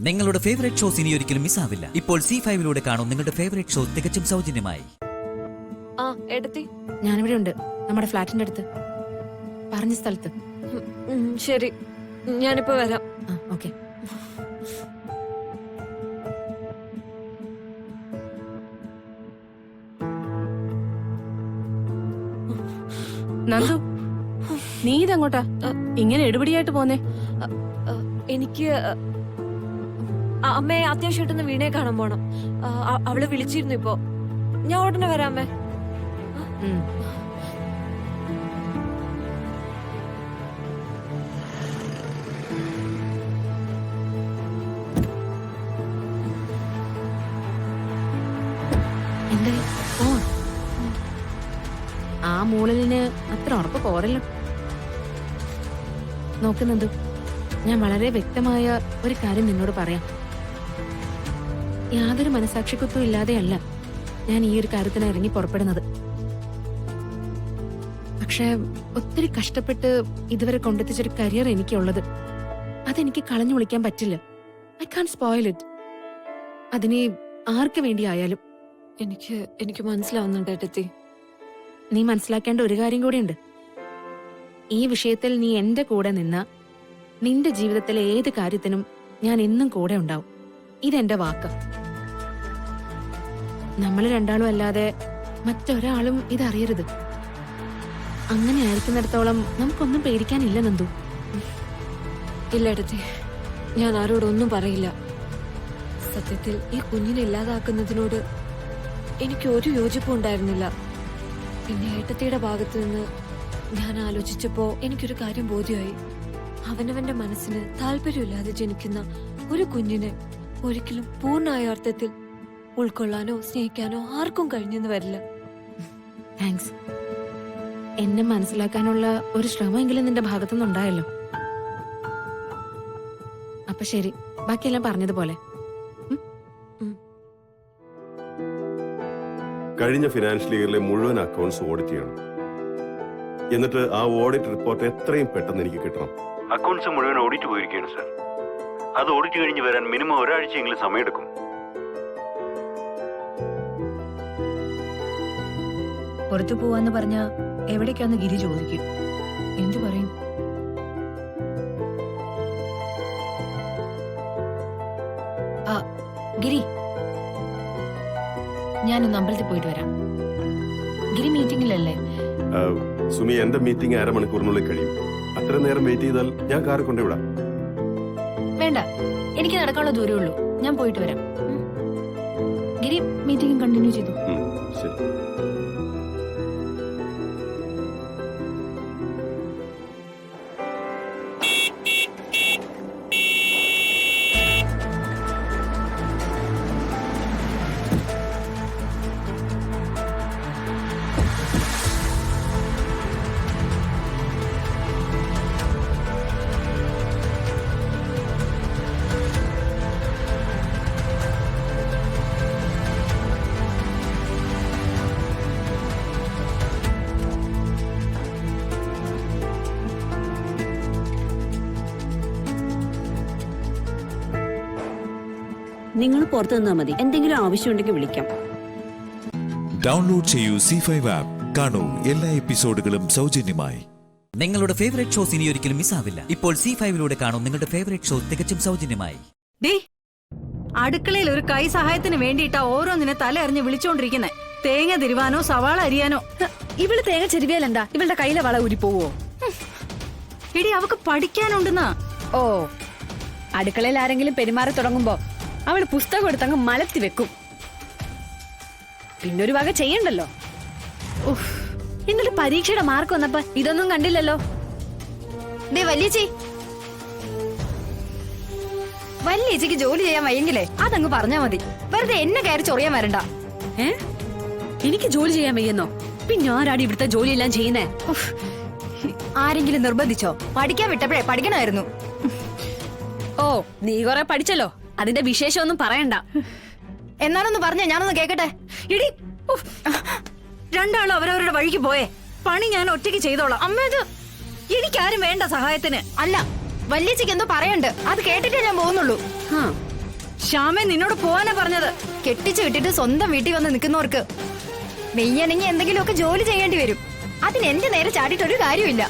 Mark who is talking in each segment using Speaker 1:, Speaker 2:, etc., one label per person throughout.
Speaker 1: നിങ്ങളുടെ favourite shows ഇനി ഒരിക്കലും മിസ്സാവില്ല. ഇപ്പോൾ C5 കാണും നിങ്ങളുടെ ഫേവറേറ്റ് ഷോ തികച്ചും സൗജന്യമായി.
Speaker 2: ഞാനിവിടെ ഉണ്ട്, നമ്മുടെ ഫ്ലാറ്റിന്റെ അടുത്ത്, പറഞ്ഞ സ്ഥലത്ത്.
Speaker 3: ശരി, ഞാനിപ്പോ വരാം.
Speaker 2: ഓക്കെ. നന്ദു, നീ ഇതെങ്ങോട്ടാ ഇങ്ങനെ എടുപിടിയായിട്ട് പോന്നേ?
Speaker 3: എനിക്ക് അമ്മയെ അത്യാവശ്യമായിട്ടൊന്ന് വീണയെ കാണാൻ പോണം. അവള് വിളിച്ചിരുന്നു ഇപ്പോ. ഞാൻ ഉടനെ വരാം അമ്മേ.
Speaker 2: ആ മൂളലിന് അത്ര ഉറപ്പ് പോരല്ലോ. നോക്കുന്നത്, ഞാൻ വളരെ വ്യക്തമായ ഒരു കാര്യം നിന്നോട് പറയാം. യാതൊരു മനസാക്ഷിക്കുത്തും ഇല്ലാതെയല്ല ഞാൻ ഈ ഒരു കാര്യത്തിന് ഇറങ്ങി പുറപ്പെടുന്നത്. പക്ഷെ ഒത്തിരി കഷ്ടപ്പെട്ട് ഇതുവരെ കൊണ്ടെത്തിച്ചൊരു കരിയർ എനിക്കുള്ളത്. അതെനിക്ക് കളഞ്ഞു വിളിക്കാൻ പറ്റില്ല. I can spoil it. അതിനെ ആർക്ക് വേണ്ടി ആയാലും.
Speaker 3: എനിക്ക് മനസ്സിലാവുന്നുണ്ട് ഏട്ടത്തി.
Speaker 2: നീ മനസ്സിലാക്കേണ്ട ഒരു കാര്യം കൂടിയുണ്ട്. ഈ വിഷയത്തിൽ നീ എന്റെ കൂടെ നിന്ന നിന്റെ ജീവിതത്തിലെ ഏത് കാര്യത്തിനും ഞാൻ എന്നും കൂടെ ഉണ്ടാവും. ഇതെന്റെ വാക്ക്. നമ്മൾ രണ്ടാളും അല്ലാതെ മറ്റൊരാളും ഇതറിയരുത്. അങ്ങനെ ആയിരിക്കുന്നിടത്തോളം നമുക്കൊന്നും പേടിക്കാനില്ല നന്ദു.
Speaker 3: ഇല്ല ഏട്ടത്തി, ഞാൻ ആരോടൊന്നും പറയില്ല. സത്യത്തിൽ ഈ കുഞ്ഞിനെ ഇല്ലാതാക്കുന്നതിനോട് എനിക്ക് ഒരു യോജിപ്പും ഉണ്ടായിരുന്നില്ല. പിന്നെ ഏട്ടത്തിയുടെ ഭാഗത്ത് നിന്ന് ഞാൻ ആലോചിച്ചപ്പോ എനിക്കൊരു കാര്യം ബോധ്യമായി. അവനവന്റെ മനസ്സിന് താല്പര്യമില്ലാതെ ജനിക്കുന്ന ഒരു കുഞ്ഞിനെ ഒരിക്കലും പൂർണ്ണമായ അർത്ഥത്തിൽ ഉൾക്കൊള്ളാനോ സ്നേഹിക്കാനോ ആർക്കും കഴിഞ്ഞെന്ന് വരില്ല.
Speaker 2: താങ്ക്സ്. എന്നെ മനസ്സിലാക്കാനുള്ള ഒരു ശ്രമമെങ്കിലും നിന്റെ ഭാഗത്തുനിന്നുണ്ടായല്ലോ. അപ്പൊ ശരി, ബാക്കിയെല്ലാം പറഞ്ഞതുപോലെ.
Speaker 4: കഴിഞ്ഞ ഫിനാൻഷ്യൽ ഇയറിലെ മുഴുവൻ അക്കൗണ്ട്സ് ഓഡിറ്റ് ചെയ്യണം. എന്നിട്ട് ആ ഓഡിറ്റ് റിപ്പോർട്ട് എത്രയും പെട്ടെന്ന് എനിക്ക് കിട്ടണം.
Speaker 5: അക്കൗണ്ട്സ് മുഴുവൻ ഓഡിറ്റ് പോയിരിക്കുകയാണ് സർ. അത് ഓഡിറ്റ് കഴിഞ്ഞ് വരാൻ മിനിമം ഒരാഴ്ചയെങ്കിലും സമയമെടുക്കും.
Speaker 6: പുറത്തു പോവാന്ന് പറഞ്ഞ എവിടേക്കാന്ന് ഗിരി ചോദിക്കും. എന്തു പറയും? ഗിരി, ഞാനൊന്ന് അമ്പലത്തിൽ പോയിട്ട് വരാം. ഗിരി മീറ്റിംഗിലല്ലേ?
Speaker 4: സുമി, എന്റെ മീറ്റിംഗ് അരമണിക്കൂറിനുള്ളിൽ കഴിയും. അത്ര നേരം വെയിറ്റ് ചെയ്താൽ ഞാൻ കാറ് കൊണ്ടുവിടാം.
Speaker 6: വേണ്ട, എനിക്ക് നടക്കാനുള്ള ദൂരേ ഉള്ളൂ. ഞാൻ പോയിട്ട് വരാം. ഗിരി മീറ്റിംഗ് കണ്ടിന്യൂ ചെയ്തു.
Speaker 4: ശരി.
Speaker 7: നിങ്ങൾ പുറത്തു നിന്നാൽ മതി. എന്തെങ്കിലും ആവശ്യമുണ്ടെങ്കിൽ വിളിക്കാം.
Speaker 8: ഡൗൺലോഡ് ചെയ്യൂ C5 ആപ്പ്. കാണൂ എല്ലാ എപ്പിസോഡുകളും സൗജന്യമായി.
Speaker 1: നിങ്ങളുടെ ഫേവറേറ്റ് ഷോസ് ഇനി ഒരിക്കലും മിസ്സാവില്ല. ഇപ്പോൾ C5 കാണും നിങ്ങളുടെ ഫേവറേറ്റ് ഷോ തികച്ചും സൗജന്യമായി.
Speaker 9: അടുക്കളയിൽ ഒരു കൈ സഹായത്തിന് വേണ്ടിയിട്ടാ ഓരോന്നിനെ തല എറിഞ്ഞ് വിളിച്ചോണ്ടിരിക്കുന്നെ. തേങ്ങ തിരുവാനോ സവാള അരിയാനോ.
Speaker 2: ഇവള് തേങ്ങ ചെരുവിയാലെന്താ ഇവളുടെ കയ്യിലെ വള ഊരി പോവോ?
Speaker 9: എടി, അവക്ക് പഠിക്കാനുണ്ടെന്നാ.
Speaker 2: ഓ, അടുക്കളയിൽ ആരെങ്കിലും പെരുമാറി തുടങ്ങുമ്പോ അവള് പുസ്തകം എടുത്തങ്ങ് മലത്തി വെക്കും. പിന്നൊരു വക ചെയ്യണ്ടല്ലോ. എന്നിട്ട് പരീക്ഷയുടെ മാർക്ക് വന്നപ്പോ ഇതൊന്നും കണ്ടില്ലല്ലോ. വല്യേച്ചിക്ക് ജോലി ചെയ്യാൻ വയ്യെങ്കിലേ അതങ്ങ് പറഞ്ഞാ മതി. വെറുതെ എന്നെ കയറി ചൊറിയാൻ വരണ്ട. എനിക്ക് ജോലി ചെയ്യാൻ വയ്യെന്നോ? പിന്നെ ആരാടി ഇവിടുത്തെ ജോലിയെല്ലാം ചെയ്യുന്നേ? ആരെങ്കിലും നിർബന്ധിച്ചോ? പഠിക്കാൻ വിട്ടപ്പോഴേ പഠിക്കണമായിരുന്നു. ഓ, നീ കൊറേ പഠിച്ചല്ലോ, അതിന്റെ വിശേഷമൊന്നും പറയണ്ട. എന്നാലൊന്ന് പറഞ്ഞ ഞാനൊന്ന് കേക്കട്ടെ. ഇടി,
Speaker 9: രണ്ടാളും അവരവരുടെ വഴിക്ക് പോയേ. പണി ഞാൻ ഒറ്റയ്ക്ക് ചെയ്തോളാം. അമ്മ, ഇത് എനിക്കാരും വേണ്ട സഹായത്തിന്.
Speaker 2: അല്ല, വല്യച്ചിക്ക് എന്തോ പറയണ്ട്. അത് കേട്ടിട്ടേ ഞാൻ പോകുന്നുള്ളൂ.
Speaker 9: ശ്യാമേ നിന്നോട് പോവാനാ പറഞ്ഞത്.
Speaker 2: കെട്ടിച്ചു വിട്ടിട്ട് സ്വന്തം വീട്ടിൽ വന്ന് നിൽക്കുന്നവർക്ക് മെയ്യനെങ്കിൽ എന്തെങ്കിലുമൊക്കെ ജോലി ചെയ്യേണ്ടി വരും. അതിന് എന്റെ നേരെ ചാടിയിട്ടൊരു കാര്യമില്ല.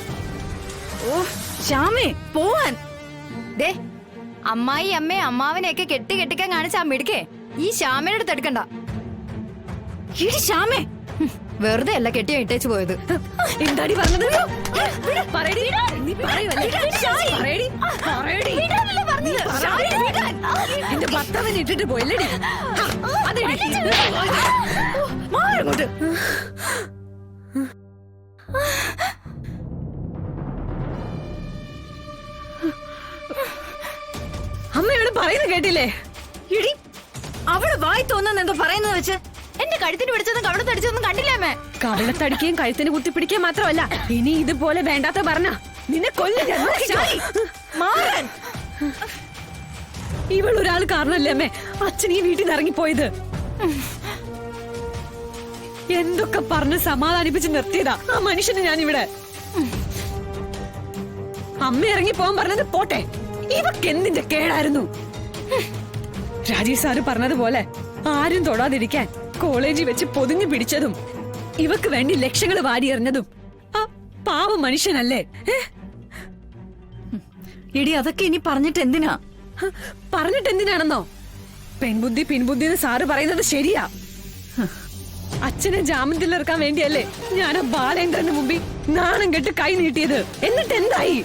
Speaker 9: ഓ ശ്യാമേ പോവാൻ.
Speaker 2: ദേ അമ്മായി അമ്മയെ അമ്മാവനെയൊക്കെ കെട്ടിക്കാൻ കാണിച്ച ആ മിടുക്കേ ഈ ശ്യാമയുടെ അടുത്ത് എടുക്കണ്ട.
Speaker 9: ഇടി ശ്യാമേ,
Speaker 2: വെറുതെ അല്ല കെട്ടിയോ ഇട്ടേച്ചു പോയത്.
Speaker 9: എന്താടി പറഞ്ഞത്? എന്റെ ഭർത്താവിനെ ഇട്ടിട്ട് പോയല്ലേ? അമ്മയോട് പറയുന്നത് കേട്ടില്ലേ? ഇടി അവള് വായി തോന്നുന്ന എന്തോ പറയുന്നത് വെച്ച്
Speaker 2: എന്റെ കഴുത്തിന് പിടിച്ചതും കവിളത്തടിച്ചതൊന്നും കണ്ടില്ലേ അമ്മേ?
Speaker 3: കവിളത്തടിക്കുകയും കഴുത്തിന് കുത്തിപ്പിടിക്കുകയും മാത്രമല്ല, ഇനി ഇതുപോലെ വേണ്ടാത്ത പറഞ്ഞ നിന്നെ കൊല്ലും. ഇവളൊരാൾ കാരണല്ലേ അമ്മേ അച്ഛൻ ഈ വീട്ടിൽ നിന്ന് ഇറങ്ങിപ്പോയത്. എന്തൊക്കെ പറഞ്ഞ് സമാധാനിപ്പിച്ച് നിർത്തിയതാ ആ മനുഷ്യന് ഞാനിവിടെ. അമ്മ ഇറങ്ങി പോകാൻ പറഞ്ഞത് പോട്ടെ, ഇവക്ക് എന്തിന്റെ കേടായിരുന്നു? രാജീവ് സാറ് പറഞ്ഞതുപോലെ ആരും തൊടാതിരിക്കാൻ കോളേജിൽ വെച്ച് പൊതിഞ്ഞു പിടിച്ചതും ഇവക്ക് വേണ്ടി ലക്ഷങ്ങൾ വാരിയെറിഞ്ഞതും ആ പാവ മനുഷ്യനല്ലേ?
Speaker 9: ഇടി അതൊക്കെ ഇനി പറഞ്ഞിട്ട് എന്തിനാ?
Speaker 3: പറഞ്ഞിട്ട് എന്തിനാണെന്നോ? പെൺബുദ്ധി പിൻബുദ്ധി എന്ന് സാറ് പറയുന്നത് ശരിയാ. അച്ഛനെ ജാമ്യത്തിൽ ഇറക്കാൻ വേണ്ടിയല്ലേ ഞാൻ ആ ബാലേന്ദ്രന്റെ മുമ്പിൽ നാണം കെട്ട് കൈ നീട്ടിയത്. എന്നിട്ട് എന്തായി?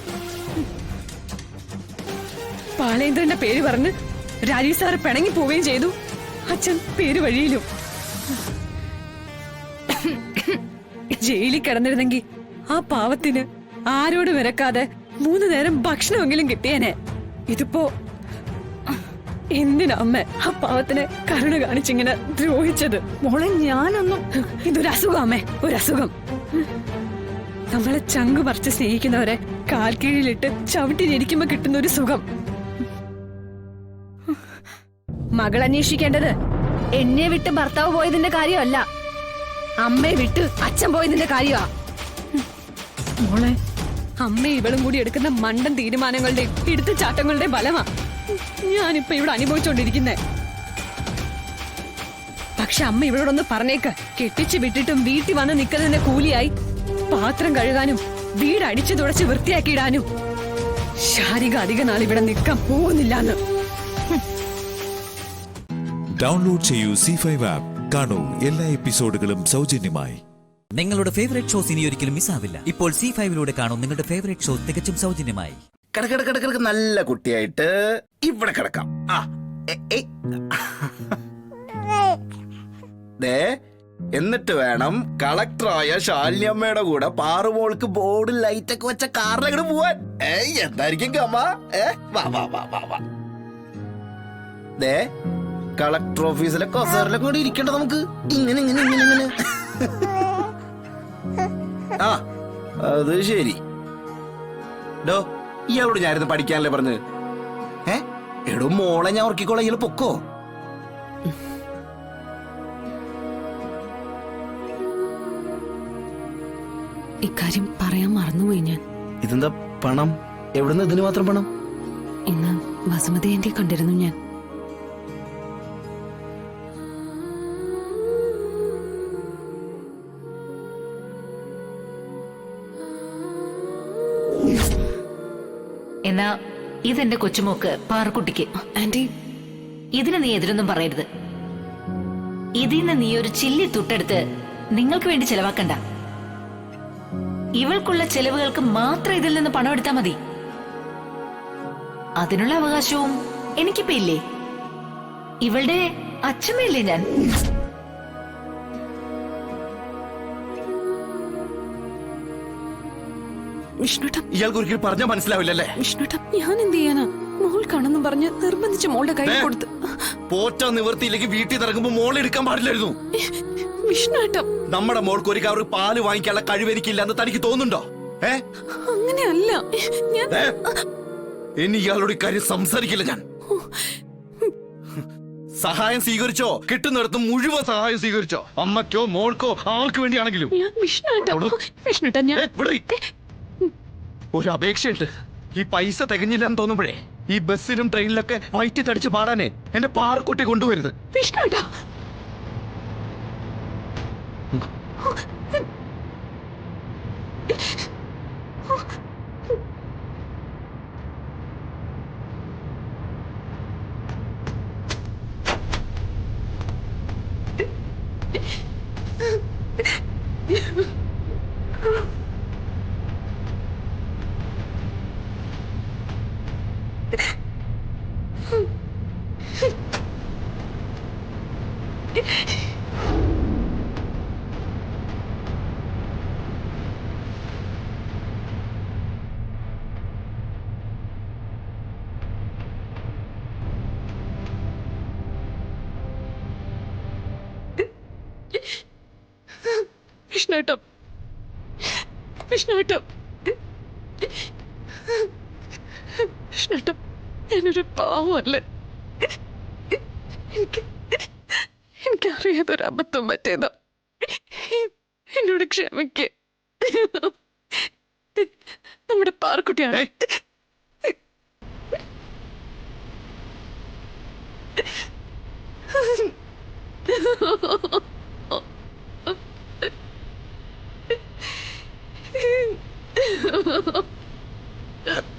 Speaker 3: ബാലേന്ദ്രന്റെ പേര് പറഞ്ഞ് രാജീവ് സാറ് പിണങ്ങി പോവുകയും ചെയ്തു. അച്ഛൻ പേര് വഴിയിലും. ജയിലിൽ കിടന്നിരുന്നെങ്കിൽ ആ പാവത്തിന് ആരോട് വിരക്കാതെ 3 നേരം ഭക്ഷണമെങ്കിലും കിട്ടിയേനെ. ഇതിപ്പോ എന്തിനാ അമ്മ ആ പാവത്തിനെ കരുണ കാണിച്ചിങ്ങനെ ദ്രോഹിച്ചത്?
Speaker 9: മോളെ ഞാനൊന്നും.
Speaker 3: ഇതൊരു അസുഖം അമ്മേ, ഒരു അസുഖം. നമ്മളെ ചങ്ക് പറിച്ച് സ്നേഹിക്കുന്നവരെ കാൽ കീഴിലിട്ട് ചവിട്ടി ഞെരിക്കുമ്പോ കിട്ടുന്ന ഒരു സുഖം. മകൾ അന്വേഷിക്കേണ്ടത് എന്നെ വിട്ട് ഭർത്താവ് പോയതിന്റെ കാര്യമല്ല, അമ്മയെ വിട്ട് അച്ഛൻ പോയതിന്റെ കാര്യമാ.
Speaker 9: മോളെ
Speaker 3: അമ്മ ഇവളും കൂടി എടുക്കുന്ന മണ്ടൻ തീരുമാനങ്ങളുടെയും എടുത്തുചാട്ടങ്ങളുടെയും ഫലമാ ഞാനിപ്പോ ഇവിടെ അനുഭവിച്ചോണ്ടിരിക്കുന്നേ. പക്ഷെ അമ്മ ഇവളോടൊന്ന് പറഞ്ഞേക്ക്, കെട്ടിച്ചു വിട്ടിട്ടും വീട്ടിൽ വന്ന് നിൽക്കുന്നതിന്റെ കൂലിയായി പാത്രം കഴുകാനും വീട് അടിച്ചു തുടച്ച് വൃത്തിയാക്കിയിടാനും ശാരിക അധിക നാൾ ഇവിടെ നിൽക്കാൻ പോകുന്നില്ലാന്ന്.
Speaker 8: ഡൗൺലോഡ് ചെയ്യൂ C5 ആപ്പ്. കാണൂ എല്ലാ എപ്പിസോഡുകളും സൗജന്യമായി.
Speaker 1: നിങ്ങളുടെ ഫേവറേറ്റ് ഷോസ് ഇനി ഒരിക്കലും മിസ്സാവില്ല. ഇപ്പോൾ C5 കാണൂ നിങ്ങളുടെ ഫേവറേറ്റ് ഷോ തികച്ചും സൗജന്യമായി.
Speaker 10: കിടക്കിടക്കിടക്ക് നല്ല കുട്ടിയായിട്ട് ഇവിടെ കിടക്കാം. എന്നിട്ട് വേണം കളക്ടറായ ശാലിനിയമ്മയുടെ കൂടെ പാറുമോൾക്ക് ബോർഡ് ലൈറ്റ് ഒക്കെ വെച്ച കാറിലങ്ങോട്ട് പോവാൻ. എന്തായിരിക്കും അമ്മ? കളക്ടർ ഓഫീസിലെ കൊസേറിലൊക്കെ കൂടി ഇരിക്കണ്ട നമുക്ക്. ഇങ്ങനെ ഇങ്ങനെ ഇങ്ങനെ ഇങ്ങനെ. ആ അത് ശരി. ഡോ ഇയാളോട് ഞാനിരുന്ന് പഠിക്കാനല്ലേ പറഞ്ഞത്? എടോ മോളെ ഞാൻ ഉറക്കിക്കോളാം, ഇയാള് പൊക്കോ.
Speaker 7: ഇക്കാര്യം പറയാൻ മറന്നുപോയി ഞാൻ.
Speaker 10: ഇതെന്താ പണം? എവിടുന്ന് ഇതിന് മാത്രം പണം?
Speaker 7: ഇന്ന് വസുമതി ആന്റി കണ്ടിരുന്നു ഞാൻ.
Speaker 6: എന്നാ ഇതെന്റെ കൊച്ചുമോക്ക് പാറക്കുട്ടിക്ക്.
Speaker 7: ആന്റി
Speaker 6: ഇതിന് നീ എതിരൊന്നും പറയരുത്. ഇതിന്ന് നീ ഒരു ചില്ലി തുട്ടെടുത്ത് നിങ്ങൾക്ക് വേണ്ടി ചെലവാക്കണ്ട. ഇവൾക്കുള്ള ചെലവുകൾക്ക് മാത്രം ഇതിൽ നിന്ന് പണം എടുത്താൽ മതി. അതിനുള്ള അവകാശവും എനിക്കിപ്പോ ഇല്ലേ? ഇവളുടെ അച്ഛമ്മയില്ലേ ഞാൻ?
Speaker 7: വിഷ്ണുട്ടം,
Speaker 10: ഇയാൾക്ക് ഒരിക്കലും പറഞ്ഞാൽ മനസ്സിലാവില്ലല്ലേ?
Speaker 7: വിഷ്ണുട്ടം, ഞാൻ എന്ത് ചെയ്യാനാ? മോൾ കാണുന്നു പറഞ്ഞ് നിർബന്ധിച്ച് മോളുടെ കൈ കൊടുത്ത്.
Speaker 10: പോറ്റാ നിവർത്തിയിലേക്ക് വീട്ടിൽ ഇറങ്ങുമ്പോ മോളെ എടുക്കാൻ പാടില്ലായിരുന്നു.
Speaker 7: വിഷ്ണുട്ടം,
Speaker 10: നമ്മുടെ മോൾക്ക് ഒരു കവർ പാല് വാങ്ങിക്കാനുള്ള കഴിവെനിക്കില്ല എന്ന് തനിക്ക് തോന്നുന്നുണ്ടോ?
Speaker 7: അങ്ങനെയല്ല ഞാൻ.
Speaker 10: ഇനി ഇയാളോട് ഇക്കാര്യം സംസാരിക്കില്ല ഞാൻ. സഹായം സ്വീകരിച്ചോ? കിട്ടുന്നിടത്ത് മുഴുവൻ സഹായം സ്വീകരിച്ചോ? അമ്മയ്ക്കോ മോൾക്കോ ആൾക്ക് വേണ്ടിയാണെങ്കിലും.
Speaker 7: വിഷ്ണുട്ടം, ഞാൻ
Speaker 10: ഒരു അപേക്ഷയുണ്ട്. ഈ പൈസ തികഞ്ഞില്ലെന്ന് തോന്നുമ്പോഴേ ഈ ബസ്സിലും ട്രെയിനിലൊക്കെ വയറ്റി തടിച്ച് പാടാനേ എന്റെ പാറക്കുട്ടി കൊണ്ടുവരുത്.
Speaker 7: വിഷ്ണുട്ടാ, വിഷ്ണുട്ടം, വിഷ്ണുട്ടം, വിഷ്ണുട്ടം, ഞാനൊരു പാവമല്ലേ. എനിക്കറിയാതൊരു അബദ്ധം പറ്റിയതാ. എന്നോട് ക്ഷമിക്ക്. നമ്മുടെ പാറക്കുട്ടിയാണ്.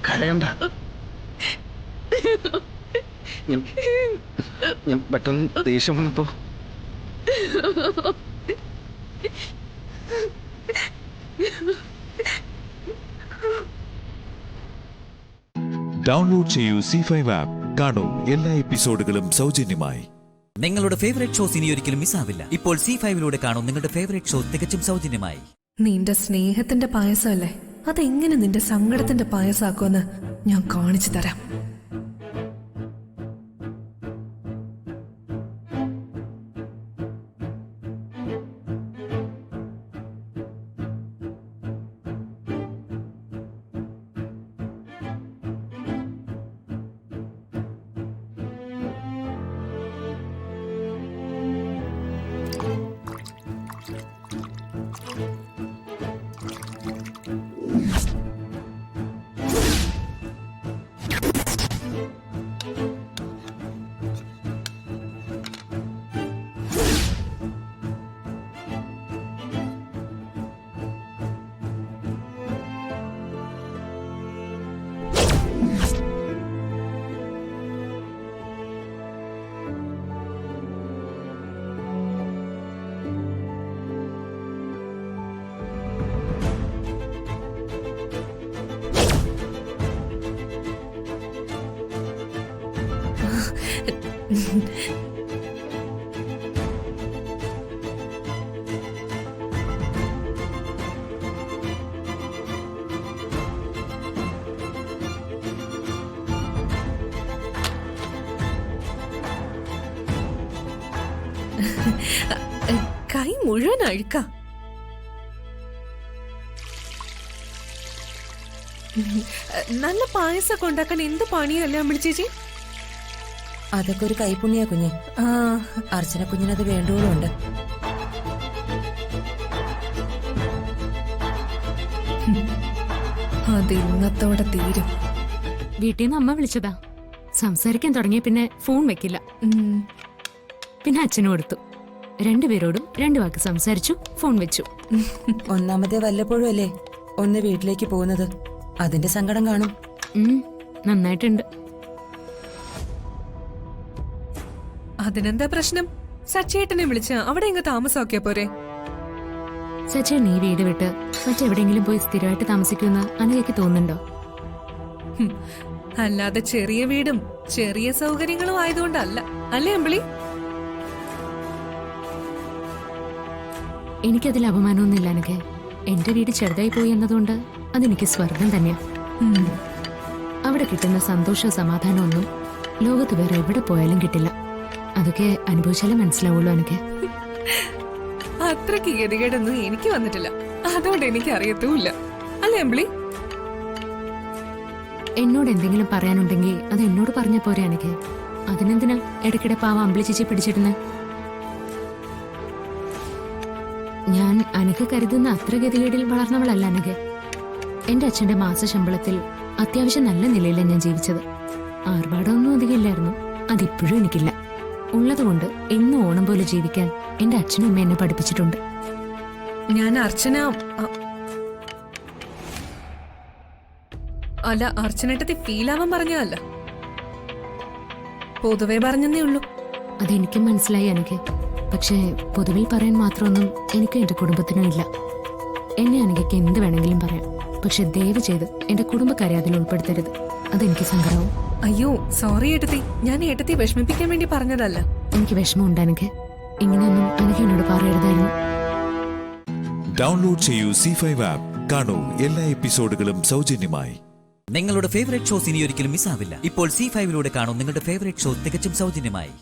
Speaker 10: കരയണ്ട. ഞാൻ പെട്ടെന്ന് ദേഷ്യം വന്നപ്പോ
Speaker 8: ഡൗൺലോഡ് ചെയ്യൂ C5 ആപ്പ്. കാണൂ എല്ലാ എപ്പിസോഡുകളും സൗജന്യമായി.
Speaker 1: നിങ്ങളുടെ ഫേവറേറ്റ് ഷോസ് ഇനി ഒരിക്കലും മിസ്സാവില്ല. ഇപ്പോൾ C5 കാണും നിങ്ങളുടെ ഫേവറേറ്റ് ഷോ തികച്ചും സൗജന്യമായി.
Speaker 7: നിന്റെ സ്നേഹത്തിന്റെ പായസമല്ലേ, അതെങ്ങനെ നിന്റെ സങ്കടത്തിന്റെ പായസാക്കുമെന്ന് ഞാൻ കാണിച്ചു തരാം. കൈ മുഴുവൻ അഴുക്ക. നല്ല പായസമൊക്കെ ഉണ്ടാക്കാൻ എന്ത് പണിയല്ലേ അമ്പിളി ചേച്ചി?
Speaker 11: അതൊക്കെ ഒരു കൈപ്പുണ്യാ കുഞ്ഞെ. അർച്ചന കുഞ്ഞിനത് വേണ്ടുകൊണ്ട്.
Speaker 7: അത് ഇന്നത്തോടെ തീരും.
Speaker 2: വീട്ടിൽ നിന്ന് അമ്മ വിളിച്ചതാ. സംസാരിക്കാൻ തുടങ്ങിയ പിന്നെ ഫോൺ വെക്കില്ല. പിന്നെ അച്ഛനും കൊടുത്തു. രണ്ടുപേരോടും 2 വാക്ക് സംസാരിച്ചു, ഫോൺ വെച്ചു.
Speaker 11: ഒന്നാമതേ വല്ലപ്പോഴും അല്ലേ ഒന്ന് വീട്ടിലേക്ക് പോകുന്നത്. അതിന്റെ സങ്കടം കാണും.
Speaker 2: നന്നായിട്ടുണ്ട്.
Speaker 7: അതിനെന്താ പ്രശ്നം? സച്ചേട്ടനെ വിളിച്ച അവിടെ എങ്ങ് താമസമാക്കിയാ പോരെ?
Speaker 2: സച്ചേട്ടൻ ഈ വീട് വിട്ട് മറ്റെവിടെയെങ്കിലും പോയി സ്ഥിരമായിട്ട് താമസിക്കുമെന്ന് അനഘയ്ക്ക് തോന്നുന്നുണ്ടോ?
Speaker 7: അല്ലാതെ ചെറിയ വീടും ചെറിയ സൗകര്യങ്ങളും ആയതുകൊണ്ടല്ല അല്ലേ അമ്പിളി?
Speaker 2: എനിക്കതിൽ അപമാനമൊന്നുമില്ല അനഘ. എന്റെ വീട് ചെറുതായി പോയി എന്നതുകൊണ്ട് അതെനിക്ക് സ്വർഗം തന്നെയാ. അവിടെ കിട്ടുന്ന സന്തോഷ സമാധാനമൊന്നും ലോകത്ത് വേറെ എവിടെ പോയാലും കിട്ടില്ല. അതൊക്കെ അനുഭവിച്ചാലേ മനസ്സിലാവുള്ളൂ എനിക്ക്.
Speaker 7: അത്രയ്ക്ക് ഗതികേടൊന്നും എനിക്ക് വന്നിട്ടില്ല, അതുകൊണ്ട് എനിക്ക് അറിയത്തുമില്ല അല്ലേ അമ്പിളി?
Speaker 2: എന്നോട് എന്തെങ്കിലും പറയാനുണ്ടെങ്കിൽ അത് എന്നോട് പറഞ്ഞ പോരെ എനിക്ക്. അതിനെന്തിനാ ഇടയ്ക്കിടെ പാവ അമ്പിളി ചേച്ചി പിടിച്ചിരുന്നേ? ഞാൻ അനഘ കരുതുന്ന അത്ര ഗതികേടിൽ വളർന്നവളല്ല അനഘ. എന്റെ അച്ഛന്റെ മാസശമ്പളത്തിൽ അത്യാവശ്യം നല്ല നിലയിലാണ് ഞാൻ ജീവിച്ചത്.
Speaker 6: ആർഭാടമൊന്നും അധികമില്ലായിരുന്നു. അതിപ്പോഴും എനിക്കില്ല. ഉള്ളതുകൊണ്ട് എന്നും ഓണം പോലെ ജീവിക്കാൻ എന്റെ അച്ഛനും അമ്മ എന്നെ പഠിപ്പിച്ചിട്ടുണ്ട്.
Speaker 7: ഞാൻ അർച്ചന അല്ല, അർച്ചനേട്ടത്തി ഫീലാവാൻ പറഞ്ഞതല്ല, പൊതുവെ പറഞ്ഞതേ ഉള്ളൂ.
Speaker 6: അതെനിക്കും മനസ്സിലായി എനിക്ക്. പക്ഷേ പൊതുവെ പറയാൻ മാത്രമൊന്നും എനിക്കും എന്റെ കുടുംബത്തിനും ഇല്ല. എന്നെ അനഘയ്ക്ക് എന്ത് വേണമെങ്കിലും പറയാം. പക്ഷെ ദയവ് ചെയ്ത് എന്റെ കുടുംബക്കാരെ അതിൽ ഉൾപ്പെടുത്തരുത്. അതെനിക്ക് സങ്കടവും.
Speaker 7: അയ്യോ സോറി ഏട്ടത്തി, ഞാൻ ഏട്ടത്തി വിഷമിപ്പിക്കാൻ വേണ്ടി പറഞ്ഞതല്ല.
Speaker 6: എനിക്ക് വിഷമമുണ്ട് അനഘ. ഇങ്ങനെയൊന്നും അനഘ എന്നോട് പറയരുതായിരുന്നു.
Speaker 8: ഡൗൺലോഡ് ചെയ്യൂ C5 ആപ്പ്. കാണൂ എല്ലാ എപ്പിസോഡുകളും സൗജന്യമായി.
Speaker 1: നിങ്ങളുടെ ഫേവറേറ്റ് ഷോസ് ഇനി ഒരിക്കലും മിസ്സാവില്ല. ഇപ്പോൾ C5 കാണൂ നിങ്ങളുടെ ഫേവറേറ്റ് ഷോ തികച്ചും സൗജന്യമായി.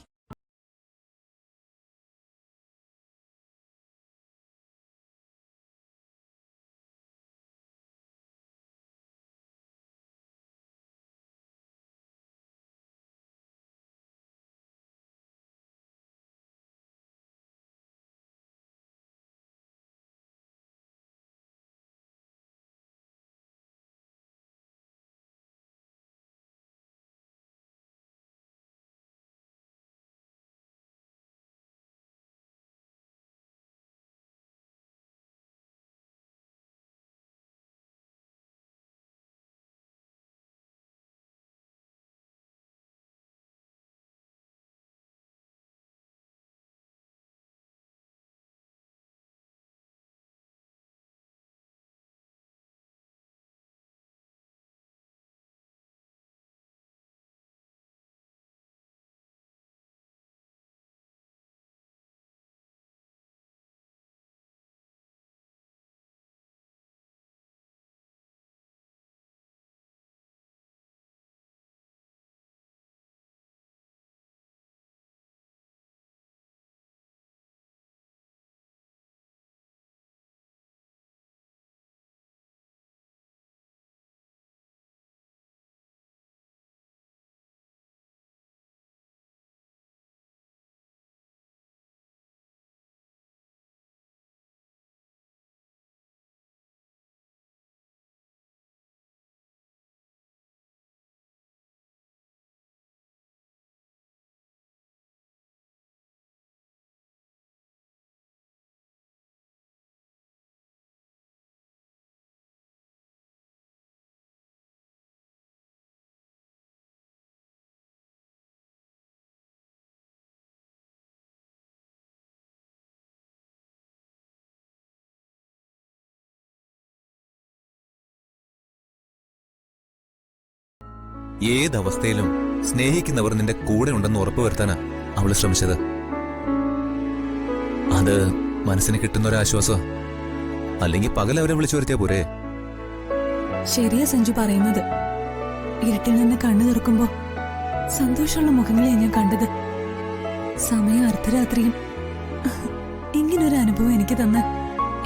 Speaker 12: ഏതവസ്ഥയിലും സ്നേഹിക്കുന്നവർ നിന്റെ കൂടെ ഉണ്ടെന്ന് ഉറപ്പുവരുത്താനാ അവള് ശ്രമിച്ചത്. അത് മനസ്സിന് കിട്ടുന്ന ഒരു ആശ്വാസം. അല്ലെങ്കിൽ പകൽ അവരെ വിളിച്ചു വരുത്തിയാ പോരെ.
Speaker 3: ശരിയാ സഞ്ജു പറയുന്നത്. ഇരുട്ടിൽ നിന്ന് കണ്ണു തുറക്കുമ്പോ സന്തോഷമുള്ള മുഖങ്ങളെ ഞാൻ കണ്ടത്. സമയം അർദ്ധരാത്രിയും ഇങ്ങനൊരു അനുഭവം എനിക്ക് തന്ന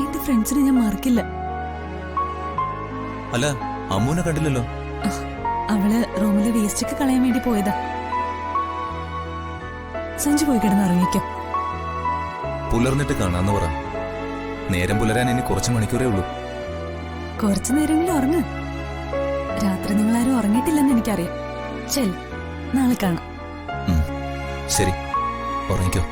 Speaker 3: എന്റെ ഫ്രണ്ട്സിനെ ഞാൻ മറക്കില്ല.
Speaker 12: അല്ല, അമ്മൂനെ കണ്ടില്ലല്ലോ.
Speaker 3: അവള് റൂമിലെ വേസ്റ്റ് ഒക്കെ കളയാൻ വേണ്ടി പോയതാ. സഞ്ജു പോയി കിടന്നുറങ്ങിക്കോ.
Speaker 12: പുലർന്നിട്ട് കാണാന്ന് പറ. നേരം പുലരാൻ ഇനി കുറച്ച് മണിക്കൂറേ ഉള്ളൂ.
Speaker 3: കുറച്ചു നേരമെങ്കിലും ഉറങ്ങ്. രാത്രി നിങ്ങളാരും ഉറങ്ങിയിട്ടില്ലെന്ന് എനിക്കറിയാം. ചെൽ, നാളെ കാണാം.
Speaker 12: ശരി, ഉറങ്ങിക്കോ.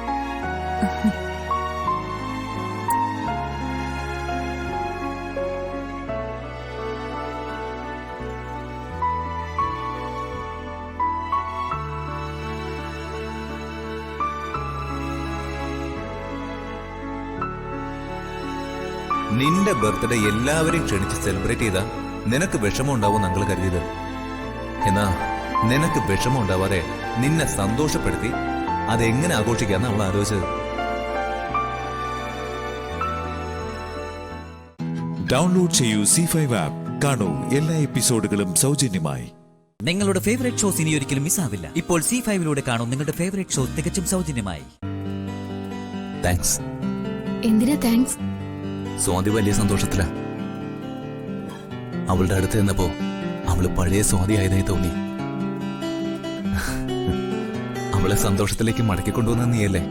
Speaker 12: നിന്റെ ബർത്ത്ഡേ എല്ലാവരെയും ക്ഷണിച്ച് സെലിബ്രേറ്റ് ചെയ്താ നിനക്ക് വിഷമം ഉണ്ടാവും ഞങ്ങൾ കരുതിയത്. എന്നാ നിനക്ക് വിഷമം ഉണ്ടാവാതെ നിന്നെ സന്തോഷപ്പെടുത്തി അതെങ്ങനെ ആഘോഷിക്കാന്ന് അവൾ ആലോചിച്ചത്.
Speaker 8: ഡൗൺലോഡ് ചെയ്യൂ C5 ആപ്പ്. കാണൂ എല്ലാ എപ്പിസോഡുകളും സൗജന്യമായി.
Speaker 1: നിങ്ങളുടെ ഫേവറേറ്റ് ഷോസ് ഇനി ഒരിക്കലും മിസ്സാവില്ല. ഇപ്പോൾ C5 കാണൂ നിങ്ങളുടെ ഫേവറേറ്റ് ഷോ തികച്ചും സൗജന്യമായി.
Speaker 12: താങ്ക്സ്.
Speaker 6: എന്തിനാ താങ്ക്സ്?
Speaker 12: സ്വാതി വലിയ സന്തോഷത്തിലാ. അവളുടെ അടുത്ത് നിന്നപ്പോ അവള് പഴയ സ്വാതി ആയതായി തോന്നി. അവളെ സന്തോഷത്തിലേക്ക് മടക്കിക്കൊണ്ടുവന്ന നീയല്ലേ?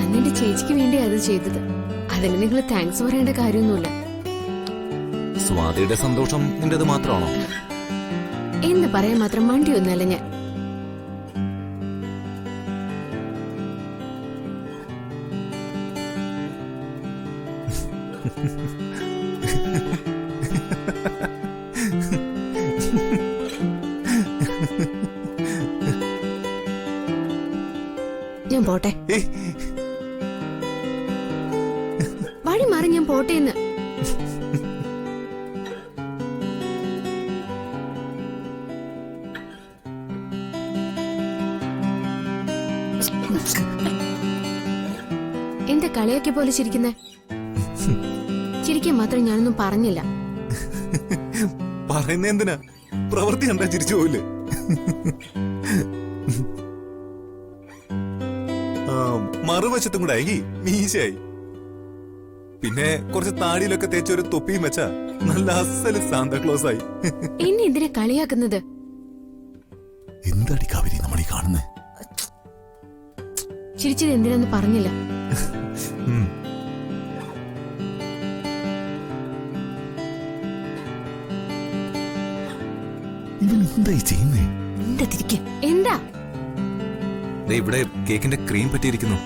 Speaker 6: അന്നെന്റെ ചേച്ചിക്ക് വേണ്ടി അത് ചെയ്തത്. അതിന് നിങ്ങൾ താങ്ക്സ് പറയേണ്ട കാര്യമൊന്നുമില്ല.
Speaker 12: സ്വാതിയുടെ സന്തോഷം നിന്റേത് മാത്രമാണോ?
Speaker 6: എന്ന് പറയാൻ മാത്രം മണ്ടിയൊന്നുമല്ല ഞാൻ. ഞാൻ പോട്ടെ. വഴി മാറി ഞാൻ പോട്ടെ എന്ന്. എന്താ കളിയാക്കിയ പോലെ ചിരിക്കുന്നേ? ചിരിക്കാൻ മാത്രം ഞാനൊന്നും പറഞ്ഞില്ല.
Speaker 12: പറയുന്ന എന്തിനാ? പ്രവൃത്തി കണ്ടാ ചിരിച്ചു പോയില്ലേ? മറുവശത്തും കൂടെ ആയി മീശയായി. പിന്നെ കുറച്ച് താടിയിലൊക്കെ തേച്ച ഒരു തൊപ്പിയും വെച്ചാ നല്ല അസല് സാന്താക്ലോസ് ആയി.
Speaker 6: എന്നെ എന്തിനാ കളിയാക്കുന്നത്?
Speaker 12: എന്താടി കാവേരി നമ്മളീ കാണുന്നേ?
Speaker 6: ചിരിച്ചത് എന്തിനാന്ന് പറഞ്ഞില്ല.
Speaker 12: എന്തായി ചെയ്യുന്നേ?
Speaker 6: എന്താ
Speaker 12: ഇവിടെ കേക്കിന്റെ ക്രീം പറ്റിയിരിക്കുന്നു.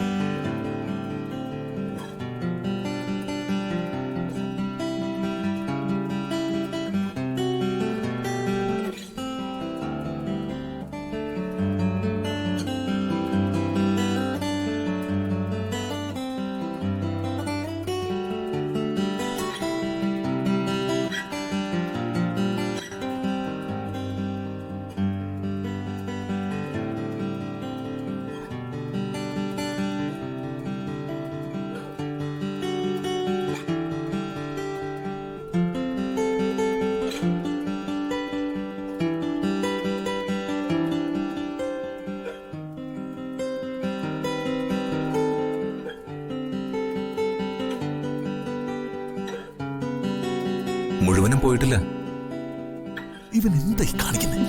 Speaker 12: മുഴുവനും പോയിട്ടില്ല. ഇവൻ എന്തായി കാണിക്കുന്നത്?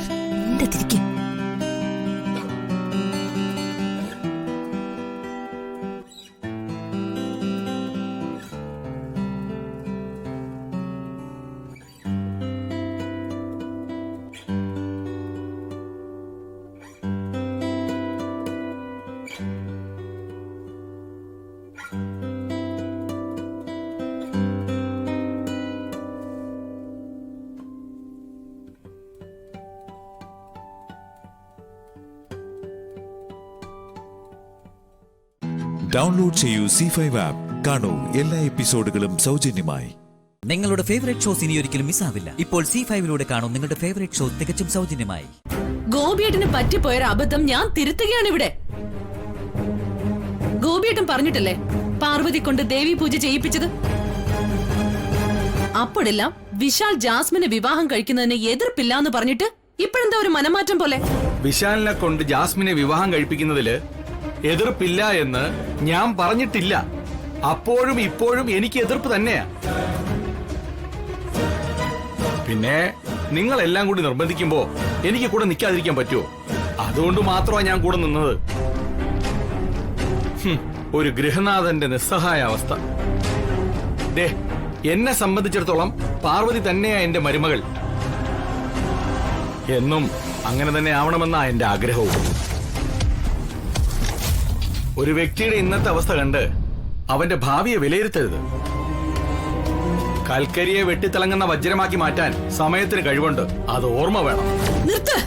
Speaker 8: ഡൗൺലോഡ് ചെയ്യൂ C5 ആപ്പ്. കാണൂ എല്ലാ എപ്പിസോഡുകളും സൗജന്യമായി.
Speaker 1: നിങ്ങളുടെ ഫേവറേറ്റ് ഷോസ് ഇനി ഒരിക്കലും മിസ്സാവില്ല. ഇപ്പോൾ C5 കാണൂ നിങ്ങളുടെ ഫേവറേറ്റ് ഷോ തികച്ചും സൗജന്യമായി.
Speaker 3: ഗോപിയേട്ടന് പറ്റിപ്പോയൊരു അബദ്ധം ഞാൻ തിരുത്തുകയാണ് ഇവിടെ. ഗോപിയേട്ടൻ പറഞ്ഞിട്ടല്ലേ പാർവതി കൊണ്ട് ദേവി പൂജ ചെയ്യിപ്പിച്ചത്? അപ്പോഴെല്ലാം വിശാൽ ജാസ്മിനെ വിവാഹം കഴിക്കുന്നതിന് എതിർപ്പില്ലാന്ന് പറഞ്ഞിട്ട് ഇപ്പോഴെന്താ ഒരു മനമാറ്റം പോലെ?
Speaker 10: വിശാലിനെ കൊണ്ട് ജാസ്മിനെ വിവാഹം കഴിപ്പിക്കുന്നതില് എതിർപ്പില്ല എന്ന് ഞാൻ പറഞ്ഞിട്ടില്ല. അപ്പോഴും ഇപ്പോഴും എനിക്ക് എതിർപ്പ് തന്നെയാ. പിന്നെ നിങ്ങൾ എല്ലാം കൂടി നിർബന്ധിക്കുമ്പോ എനിക്ക് കൂടെ നിൽക്കാതിരിക്കാൻ പറ്റുമോ? അതുകൊണ്ട് മാത്രമാണ് ഞാൻ കൂടെ നിന്നത്. ഒരു ഗൃഹനാഥന്റെ നിസ്സഹായ അവസ്ഥ. ദേ, എന്നെ സംബന്ധിച്ചിടത്തോളം പാർവതി തന്നെയാ എന്റെ മരുമകൾ. എന്നും അങ്ങനെ തന്നെ ആവണമെന്നാ എന്റെ ആഗ്രഹവും. ഒരു വ്യക്തിയുടെ ഇന്നത്തെ അവസ്ഥ കണ്ട് അവന്റെ ഭാവിയെ വിലയിരുത്തരുത്. കൽക്കരിയെ വെട്ടിത്തിളങ്ങുന്ന വജ്രമാക്കി മാറ്റാൻ സമയത്തിന് കഴിവുണ്ട്. അത് ഓർമ്മ വേണം.
Speaker 3: നിർത്ത്.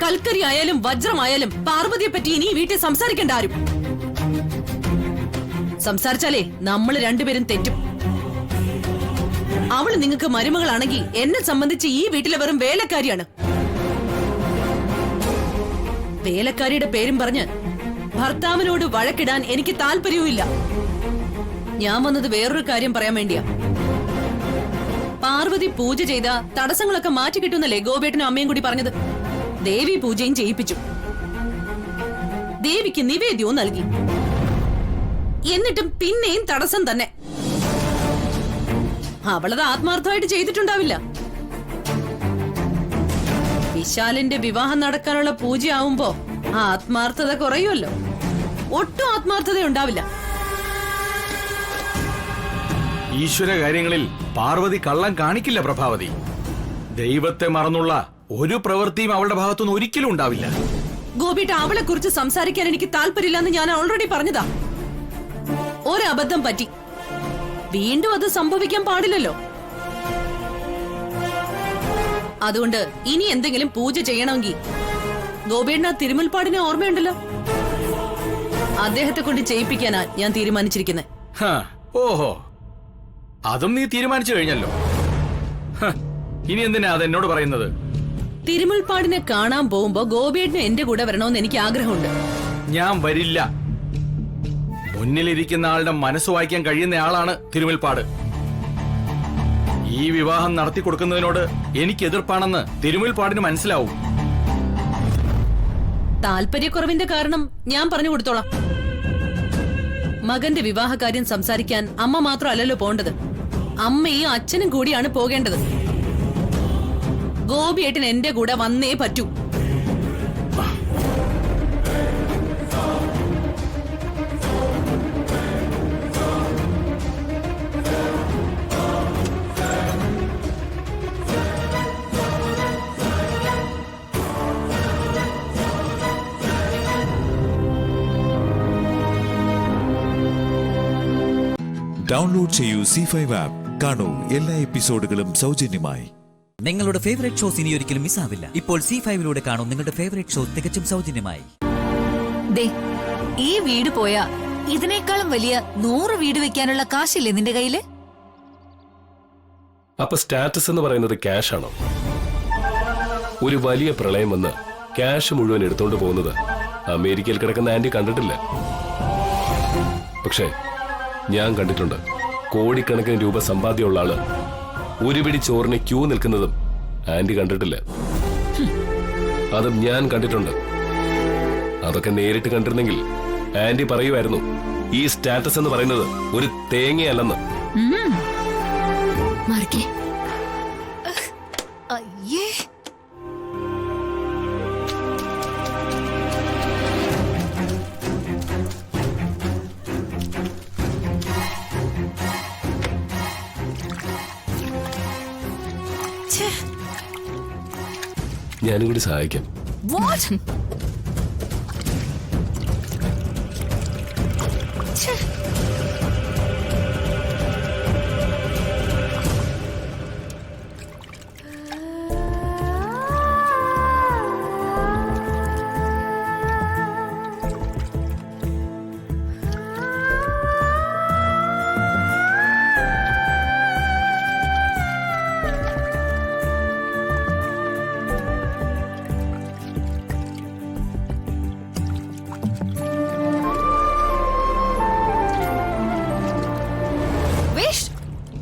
Speaker 3: കൽക്കരി ആയാലും വജ്രമായാലും പാർവതിയെ പറ്റി ഇനി വീട്ടിൽ സംസാരിക്കേണ്ട ആരും. സംസാരിച്ചാലേ നമ്മൾ രണ്ടുപേരും തെറ്റും. അവള് നിങ്ങൾക്ക് മരുമകളാണെങ്കിൽ എന്നെ സംബന്ധിച്ച് ഈ വീട്ടിലെ വെറും വേലക്കാരിയാണ്. വേലക്കാരിയുടെ പേരും പറഞ്ഞ് ഭർത്താവിനോട് വഴക്കിടാൻ എനിക്ക് താല്പര്യവുമില്ല. ഞാൻ വന്നത് വേറൊരു കാര്യം പറയാൻ വേണ്ടിയാ. പാർവതി പൂജ ചെയ്ത തടസ്സങ്ങളൊക്കെ മാറ്റി കിട്ടുന്നല്ലേ ഗോപേട്ടനും അമ്മയും കൂടി പറഞ്ഞത്? ദേവി പൂജയും ചെയ്യിപ്പിച്ചു. ദേവിക്ക് നിവേദ്യവും നൽകി. എന്നിട്ടും പിന്നെയും തടസ്സം തന്നെ. അവളത് ആത്മാർത്ഥമായിട്ട് ചെയ്തിട്ടുണ്ടാവില്ല. വിശാലിന്റെ വിവാഹം നടക്കാനുള്ള പൂജയാവുമ്പോ ആത്മാർത്ഥത കുറയുമല്ലോ. ഒട്ടും ആത്മാർത്ഥത ഉണ്ടാവില്ല.
Speaker 10: ഈശ്വര കാര്യങ്ങളിൽ പാർവതി കള്ളം കാണിക്കില്ല പ്രഭാവതി. ദൈവത്തെ മറന്നുള്ള ഒരു പ്രവൃത്തിയും അവളുടെ ഭാഗത്തുനിന്ന് ഒരിക്കലും ഉണ്ടാവില്ല.
Speaker 3: ഗോപിയേട്ട, അവളെ കുറിച്ച് സംസാരിക്കാൻ എനിക്ക് താല്പര്യമില്ലെന്ന് ഞാൻ ഓൾറെഡി പറഞ്ഞതാ. ഒരബദ്ധം പറ്റി, വീണ്ടും അത് സംഭവിക്കാൻ പാടില്ലല്ലോ. അതുകൊണ്ട് ഇനി എന്തെങ്കിലും പൂജ ചെയ്യണമെങ്കിൽ ഗോപിയേട്ട തിരുമുൽപ്പാടിനെ ഓർമ്മയുണ്ടല്ലോ, അദ്ദേഹത്തെ കൊണ്ട് ചെയ്യിപ്പിക്കാനാ ഞാൻ തീരുമാനിച്ചിരിക്കുന്നത്.
Speaker 10: ഓഹോ, അതും നീ തീരുമാനിച്ചു കഴിഞ്ഞല്ലോ. ഇനി എന്തിനാ അതെന്നോട് പറയുന്നത്?
Speaker 3: തിരുമുൽപ്പാടിനെ കാണാൻ പോകുമ്പോ ഗോപിയേട്ടന് എന്റെ കൂടെ വരണമെന്ന് എനിക്ക് ആഗ്രഹമുണ്ട്.
Speaker 10: ഞാൻ വരില്ല. മുന്നിലിരിക്കുന്ന ആളുടെ മനസ്സ് വായിക്കാൻ കഴിയുന്ന ആളാണ് തിരുമുൽപ്പാട്. ഈ വിവാഹം നടത്തി കൊടുക്കുന്നതിനോട് എനിക്ക് എതിർപ്പാണെന്ന് തിരുമുൽപ്പാടിന് മനസ്സിലാവും.
Speaker 3: താല്പര്യക്കുറവിന്റെ കാരണം ഞാൻ പറഞ്ഞു കൊടുത്തോളാം. മകന്റെ വിവാഹകാര്യം സംസാരിക്കാൻ അമ്മ മാത്രമല്ലല്ലോ പോണ്ടത്, അമ്മയും അച്ഛനും കൂടിയാണ് പോകേണ്ടത്. ഗോപിയേട്ടൻ എന്റെ കൂടെ വന്നേ പറ്റൂ.
Speaker 8: ഡൗൺലോഡ് ചെയ്യൂ C5 ആപ്പ്. കാണൂ എല്ലാ എപ്പിസോഡുകളും സൗജന്യമായി.
Speaker 1: നിങ്ങളുടെ ഫേവറേറ്റ് ഷോസ് ഇനി ഒരിക്കലും മിസ്സാവില്ല. ഇപ്പോൾ C5 കാണൂ നിങ്ങളുടെ ഫേവറേറ്റ് ഷോ തികച്ചും സൗജന്യമായി.
Speaker 9: ഈ വീട് പോയാ ഇതിനേക്കാളും വലിയ 100 വീട് വെക്കാനുള്ള കാശില്ലേ നിന്റെ കയ്യില്?
Speaker 13: അപ്പൊ സ്റ്റാറ്റസ് എന്ന് പറയുന്നത് ക്യാഷ് ആണോ? ഒരു വലിയ പ്രളയം വന്ന് ക്യാഷ് മുഴുവൻ എടുത്തോണ്ട് പോകുന്നത് അമേരിക്കയിൽ കിടക്കുന്ന ആന്റി കണ്ടിട്ടില്ല. പക്ഷേ ഞാൻ കണ്ടിട്ടുണ്ട്. കോടിക്കണക്കിന് രൂപ സമ്പാദ്യമുള്ള ആള് ഒരു പിടി ചോറിന് ക്യൂ നിൽക്കുന്നതും ആന്റി കണ്ടിട്ടില്ല. അതും ഞാൻ കണ്ടിട്ടുണ്ട്. അതൊക്കെ നേരിട്ട് കണ്ടിരുന്നെങ്കിൽ ആന്റി പറയുമായിരുന്നു ഈ സ്റ്റാറ്റസ് എന്ന് പറയുന്നത് ഒരു തേങ്ങയല്ലെന്ന്. ഞാനും കൂടി സഹായിക്കാം.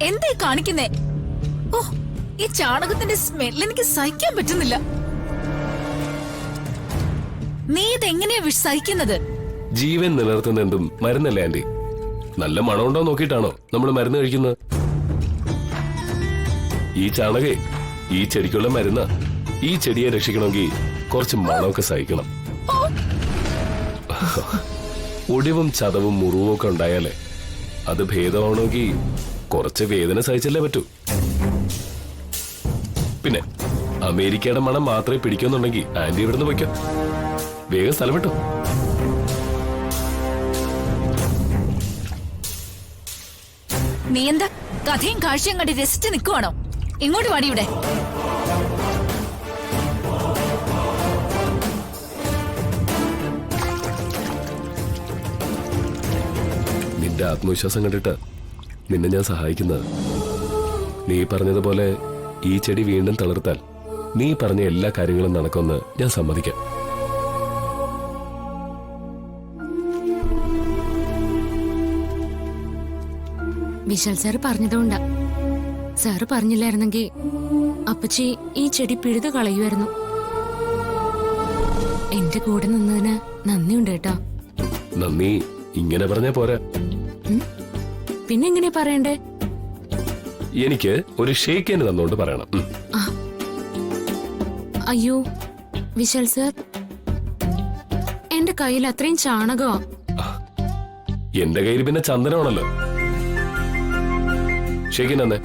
Speaker 9: എന്തേ കാണിക്കുന്നേ? ഓ, ഈ ചാണകത്തിന്റെ സ്മെൽ എനിക്ക് സഹിക്കാൻ പറ്റുന്നില്ല. നീ ഇതെങ്ങനെയാ സഹിക്കുന്നത്?
Speaker 13: ജീവൻ നിലനിർത്തുന്ന എന്തും മരുന്നല്ലേ ആന്റി? നല്ല മണമുണ്ടോ നോക്കിയിട്ടാണോ നമ്മൾ മരുന്ന് കഴിക്കുന്നത്? ഈ ചാണകേ ഈ ചെടിക്കുള്ള മരുന്ന. ഈ ചെടിയെ രക്ഷിക്കണമെങ്കിൽ കുറച്ച് മണമൊക്കെ സഹിക്കണം. ഒടിവും ചതവും മുറിവും ഒക്കെ ഉണ്ടായാലേ അത് ഭേദമാവണമെങ്കിൽ കുറച്ച് വേദന സഹിച്ചല്ലേ പറ്റൂ. പിന്നെ അമേരിക്കയുടെ മണം മാത്രമേ പിടിക്കുന്നുണ്ടെങ്കിൽ ആന്റി ഇവിടുന്ന് പോയിക്കോ. വേഗം സ്ഥലം വിട്ടോ.
Speaker 9: നീ എന്താ കഥയും കാഴ്ചയും കണ്ടി രസിച്ച് നിൽക്കുവാണോ? ഇങ്ങോട്ട് വാടി ഇവിടെ.
Speaker 13: നിന്റെ ആത്മവിശ്വാസം കണ്ടിട്ട് നിന്നെ ഞാൻ സഹായിക്കുന്നത്. നീ പറഞ്ഞതുപോലെ ഈ ചെടി വീണ്ടും തളിർത്താൽ നീ പറഞ്ഞ എല്ലാ കാര്യങ്ങളും നടക്കുമെന്ന് ഞാൻ സമ്മതിക്കാം.
Speaker 6: വിശാൽ സാറ് പറഞ്ഞതുകൊണ്ടാ. സാറ് പറഞ്ഞില്ലായിരുന്നെങ്കിൽ അപ്പച്ചി ഈ ചെടി പിഴുതു കളയുമായിരുന്നു. എന്റെ കൂടെ നിന്നതിന് നന്ദിയുണ്ട് കേട്ടോ.
Speaker 13: നന്ദി ഇങ്ങനെ പറഞ്ഞാ പോരാ.
Speaker 6: പിന്നെ എങ്ങനെ പറയണ്ടേ?
Speaker 13: എനിക്ക് ഒരു ഷേക്ക് ഹാൻഡ് തന്നോണ്ട് പറയണം.
Speaker 6: അയ്യോ വിശാൽ സാർ, എന്റെ കയ്യിൽ അത്രയും ചാണകമാ.
Speaker 13: എന്റെ കയ്യിൽ പിന്നെ ചന്ദനമാണല്ലോ. ഷേക്ക് ഹാൻഡ് തന്നെ.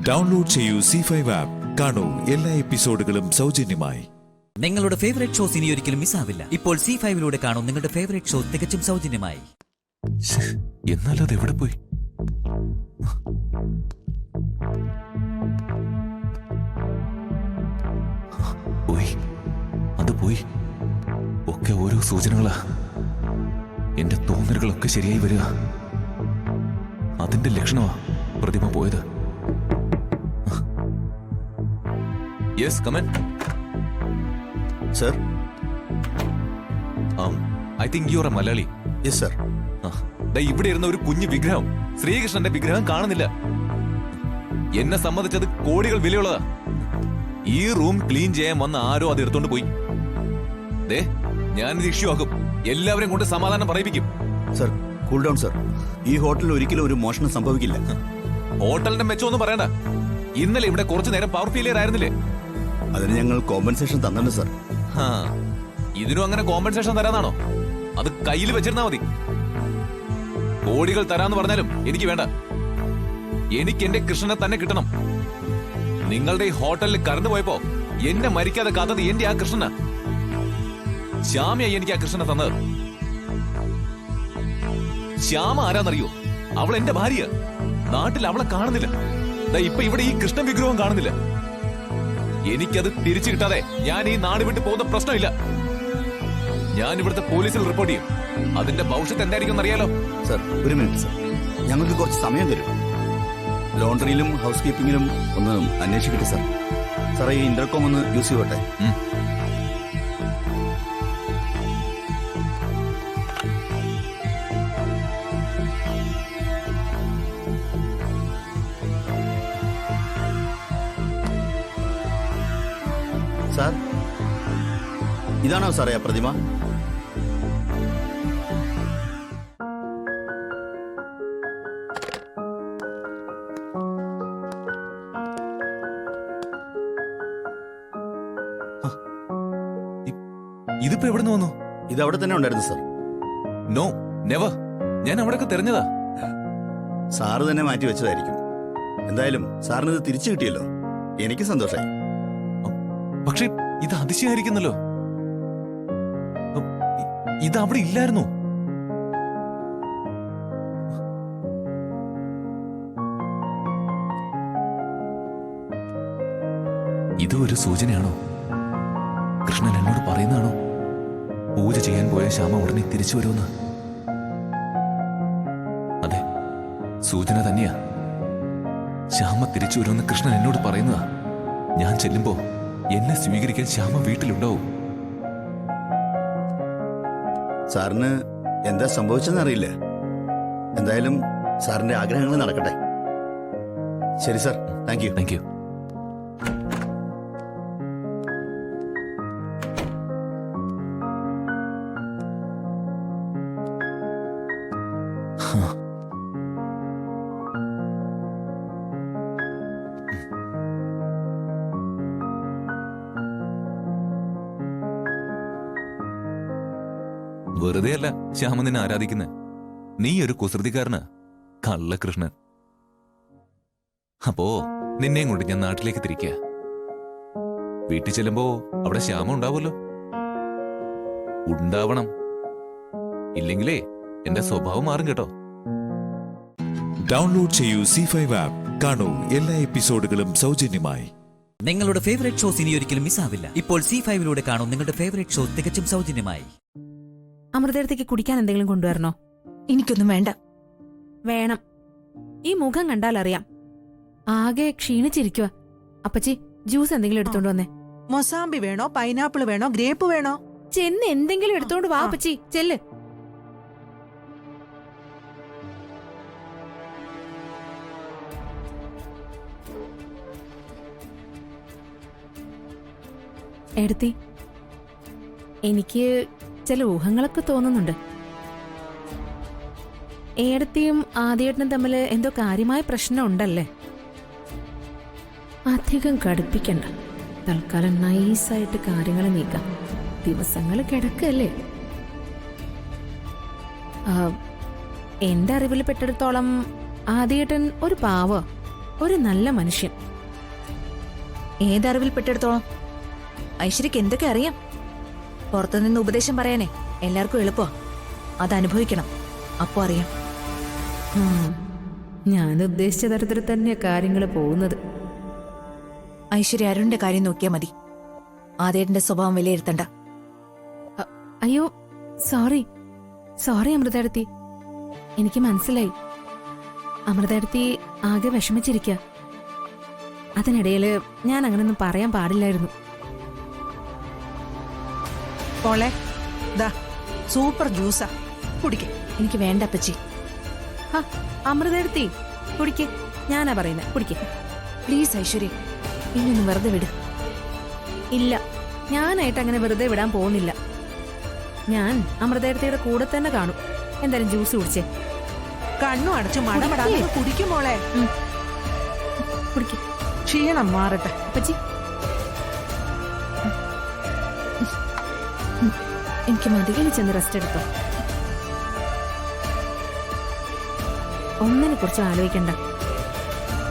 Speaker 8: ഡൗൺലോഡ് ചെയ്യൂ C5 ആപ്പ്. കാണൂ എല്ലാ എപ്പിസോഡുകളും സൗജന്യമായി.
Speaker 1: നിങ്ങളുടെ ഫേവറേറ്റ് ഷോസ് ഇനി ഒരിക്കലും മിസ്സാവില്ല. ഇപ്പോൾ C5ലൂടെ കാണൂ നിങ്ങളുടെ ഫേവറേറ്റ് ഷോ തികച്ചും സൗജന്യമായി.
Speaker 12: എന്നാലും അത് എവിടെ പോയി? പോയി, അത് പോയി. ഒക്കെ ഓരോ സൂചനകളാ. എന്റെ തോന്നലുകളൊക്കെ ശരിയായി വരിക. അതിന്റെ ലക്ഷണമാ പ്രതിമ പോയത്. Yes, come in
Speaker 10: sir.
Speaker 12: I think you are A Malayali.
Speaker 10: Yes sir.
Speaker 12: ഇവിടെ ഇരുന്ന ഒരു കുഞ്ഞു വിഗ്രഹം, ശ്രീകൃഷ്ണന്റെ വിഗ്രഹം കാണുന്നില്ല. എന്നെ സംബന്ധിച്ചത് കോടികൾ വിലയുള്ളതാ. ഈ റൂം ക്ലീൻ ചെയ്യാൻ വന്ന ആരോ അത് എടുത്തോണ്ട് പോയി. ദേ, ഞാനിത് ഇഷ്യൂ ആക്കും. എല്ലാവരെയും കൊണ്ട് സമാധാനം പറയിപ്പിക്കും.
Speaker 10: Sir, cool down sir. ഈ ഹോട്ടലിൽ ഒരിക്കലും ഒരു മോഷണം സംഭവിക്കില്ല.
Speaker 12: ഹോട്ടലിന്റെ മെച്ചമൊന്നും പറയണ്ട. ഇന്നലെ ഇവിടെ കുറച്ചു നേരം പവർ ഫെയിലിയർ ആയിരുന്നില്ലേ?
Speaker 10: അതിന് ഞങ്ങൾ കോമ്പൻസേഷൻ തന്നിട്ടുണ്ട് സർ.
Speaker 12: ഇതിനും അങ്ങനെ കോമ്പൻസേഷൻ തരാന്നാണോ? അത് കയ്യിൽ വെച്ചിരുന്നാ മതി. കോടികൾ തരാന്ന് പറഞ്ഞാലും എനിക്ക് വേണ്ട. എനിക്ക് എന്റെ കൃഷ്ണനെ തന്നെ കിട്ടണം. നിങ്ങളുടെ ഈ ഹോട്ടലിൽ കറന്നു പോയപ്പോ എന്നെ മരിക്കാതെ കാത്തത് എന്റെ ആ കൃഷ്ണനാ. ശ്യാമയായി എനിക്ക് ആ കൃഷ്ണനെ തന്നത്. ശ്യാമ ആരാന്നറിയോ? അവൾ എന്റെ ഭാര്യ. നാട്ടിൽ അവളെ കാണുന്നില്ല. ഇപ്പൊ ഇവിടെ ഈ കൃഷ്ണൻ വിഗ്രഹം കാണുന്നില്ല. എനിക്കത് തിരിച്ചു കിട്ടാതെ ഞാൻ ഈ നാട് വിട്ട് പോകുന്ന പ്രശ്നമില്ല. ഞാൻ ഇവിടുത്തെ പോലീസിൽ റിപ്പോർട്ട് ചെയ്യും. അതിന്റെ ഭവിഷ്യത്ത് എന്തായിരിക്കും അറിയാലോ?
Speaker 10: സർ, ഒരു മിനിറ്റ് സർ. ഞങ്ങൾക്ക് കുറച്ച് സമയം തരും. ലോണ്ടറിയിലും ഹൗസ് കീപ്പിംഗിലും ഒന്ന് അന്വേഷിക്കട്ടെ സർ. സാറേ, ഈ ഇന്റർകോം ഒന്ന് യൂസ് ചെയ്യട്ടെ. സാർ, ഇതാണോ സാറേ ആ പ്രതിമ?
Speaker 12: ഇതിപ്പോ എവിടെ നിന്ന് വന്നു?
Speaker 10: ഇത് അവിടെ തന്നെ ഉണ്ടായിരുന്നു സർ.
Speaker 12: No, never. ഞാൻ അവിടെയൊക്കെ തെരഞ്ഞതാ.
Speaker 10: സാറ് തന്നെ മാറ്റി വെച്ചതായിരിക്കും. എന്തായാലും സാറിന് ഇത് തിരിച്ചു കിട്ടിയല്ലോ, എനിക്ക് സന്തോഷമായി.
Speaker 12: പക്ഷെ ഇത് അതിശയായിരിക്കുന്നല്ലോ. ഇത് അവിടെ ഇല്ലായിരുന്നു. ഇത് ഒരു സൂചനയാണോ? കൃഷ്ണൻ എന്നോട് പറയുന്നതാണോ പൂജ ചെയ്യാൻ പോയ ശ്യാമ ഉടനെ തിരിച്ചു വരുമെന്ന്? അതെ, സൂചന തന്നെയാ. ശ്യാമ തിരിച്ചു വരുമെന്ന് കൃഷ്ണൻ എന്നോട് പറയുന്നതാ. ഞാൻ ചെല്ലുമ്പോ എന്നെ സ്വീകരിക്കാൻ ശ്യാമ വീട്ടിലുണ്ടാവും.
Speaker 10: സാറിന് എന്താ സംഭവിച്ചെന്ന് അറിയില്ല. എന്തായാലും സാറിന്റെ ആഗ്രഹങ്ങൾ നടക്കട്ടെ. ശരി sir, thank you.
Speaker 12: Thank you. വെറുതെ അല്ല ശ്യാമ നിന്നെ ആരാധിക്കുന്നത്. നീ ഒരു കുസൃതിക്കാരനാ, കള്ളകൃഷ്ണൻ. അപ്പോ നിന്നെയും കൊണ്ട് ഞാൻ നാട്ടിലേക്ക് തിരിക്കുക. വീട്ടിൽ ചെല്ലുമ്പോ അവിടെ ശ്യാമ ഉണ്ടാവുമല്ലോ. ഉണ്ടാവണം. ഇല്ലെങ്കിലേ എന്റെ സ്വഭാവം മാറും കേട്ടോ.
Speaker 8: ഡൗൺലോഡ് ചെയ്യൂ C5 ആപ്പ്. കാണൂ എല്ലാ എപ്പിസോഡുകളും സൗജന്യമായി.
Speaker 1: നിങ്ങളുടെ ഫേവറേറ്റ് ഷോസ് ഇനി ഒരിക്കലും മിസ്സാവില്ല. ഇപ്പോൾ C5ലൂടെ കാണൂ നിങ്ങളുടെ ഫേവറേറ്റ് ഷോ തികച്ചും സൗജന്യമായി.
Speaker 6: അമൃതത്തേക്ക് കുടിക്കാൻ എന്തെങ്കിലും കൊണ്ടുവരണോ?
Speaker 9: എനിക്കൊന്നും വേണ്ട.
Speaker 6: വേണം. ഈ മുഖം കണ്ടാൽ അറിയാം, ആകെ ക്ഷീണിച്ചിരിക്കുക. അപ്പച്ചി, ജ്യൂസ് എന്തെങ്കിലും എടുത്തോണ്ട് വന്നേ.
Speaker 9: മൊസാമ്പി വേണോ, പൈനാപ്പിൾ വേണോ, ഗ്രേപ്പ് വേണോ?
Speaker 6: ചെന്ന് എന്തെങ്കിലും എടുത്തോണ്ട് വാ അപ്പച്ചി, ചെല്ല്. എടുത്തി, എനിക്ക് ചില ഊഹങ്ങളൊക്കെ തോന്നുന്നുണ്ട്. ഏടത്തിയും ആദ്യേട്ടനും തമ്മിൽ എന്തോ കാര്യമായ പ്രശ്നം ഉണ്ടല്ലേ? അധികം കടുപ്പിക്കണ്ട. തൽക്കാലം നൈസായിട്ട് കാര്യങ്ങൾ നീക്കാം. ദിവസങ്ങൾ കിടക്കല്ലേ. എന്റെ അറിവിൽ പെട്ടെടുത്തോളം ആദ്യേട്ടൻ ഒരു പാവ. ഒരു നല്ല മനുഷ്യൻ.
Speaker 2: ഏതറിവിൽപ്പെട്ടെടുത്തോളം ഐശ്വര്യക്ക് എന്തൊക്കെ അറിയാം? പുറത്തുനിന്ന് ഉപദേശം പറയാനേ എല്ലാവർക്കും എളുപ്പമാ. അത് അനുഭവിക്കണം, അപ്പോ അറിയാം.
Speaker 6: ഞാൻ ഉദ്ദേശിച്ച തരത്തിൽ തന്നെയാ കാര്യങ്ങൾ പോകുന്നത്.
Speaker 2: ഐശ്വര്യ അരുണിന്റെ കാര്യം നോക്കിയാ മതി. ആദ്യേട്ടന്റെ സ്വഭാവം വിലയിരുത്തണ്ട.
Speaker 6: അയ്യോ സോറി അമൃതേടത്തി, എനിക്ക് മനസ്സിലായി. അമൃതേടത്തി ആകെ വിഷമിച്ചിരിക്കുക. അതിനിടയിൽ ഞാൻ അങ്ങനൊന്നും പറയാൻ പാടില്ലായിരുന്നു.
Speaker 9: മോളെ ദാ സൂപ്പർ ജ്യൂസാ, കുടിക്കേ.
Speaker 2: എനിക്ക് വേണ്ട അപ്പച്ചി.
Speaker 6: അമൃതേടത്തി കുടിക്ക്, ഞാനാ പറയുന്നത്, കുടിക്ക്
Speaker 2: പ്ലീസ് ഐശ്വര്യ, ഇനിയൊന്ന് വെറുതെ വിട്.
Speaker 6: ഇല്ല, ഞാനായിട്ട് അങ്ങനെ വെറുതെ വിടാൻ പോകുന്നില്ല. ഞാൻ അമൃതേടത്തിയുടെ കൂടെ തന്നെ കാണും. എന്തായാലും ജ്യൂസ് കുടിച്ചേ.
Speaker 9: കണ്ണു അടച്ചു മടമടാതെ കുടിക്കും മോളെ.
Speaker 6: കുടിക്ക്,
Speaker 9: ക്ഷീണം മാറട്ടെ.
Speaker 6: അപ്പച്ചി
Speaker 2: എനിക്ക് മതി.
Speaker 6: ഇനി ചെന്ന് റെസ്റ്റ് എടുത്തോ. ഒന്നിനെ കുറിച്ച് ആലോചിക്കണ്ട,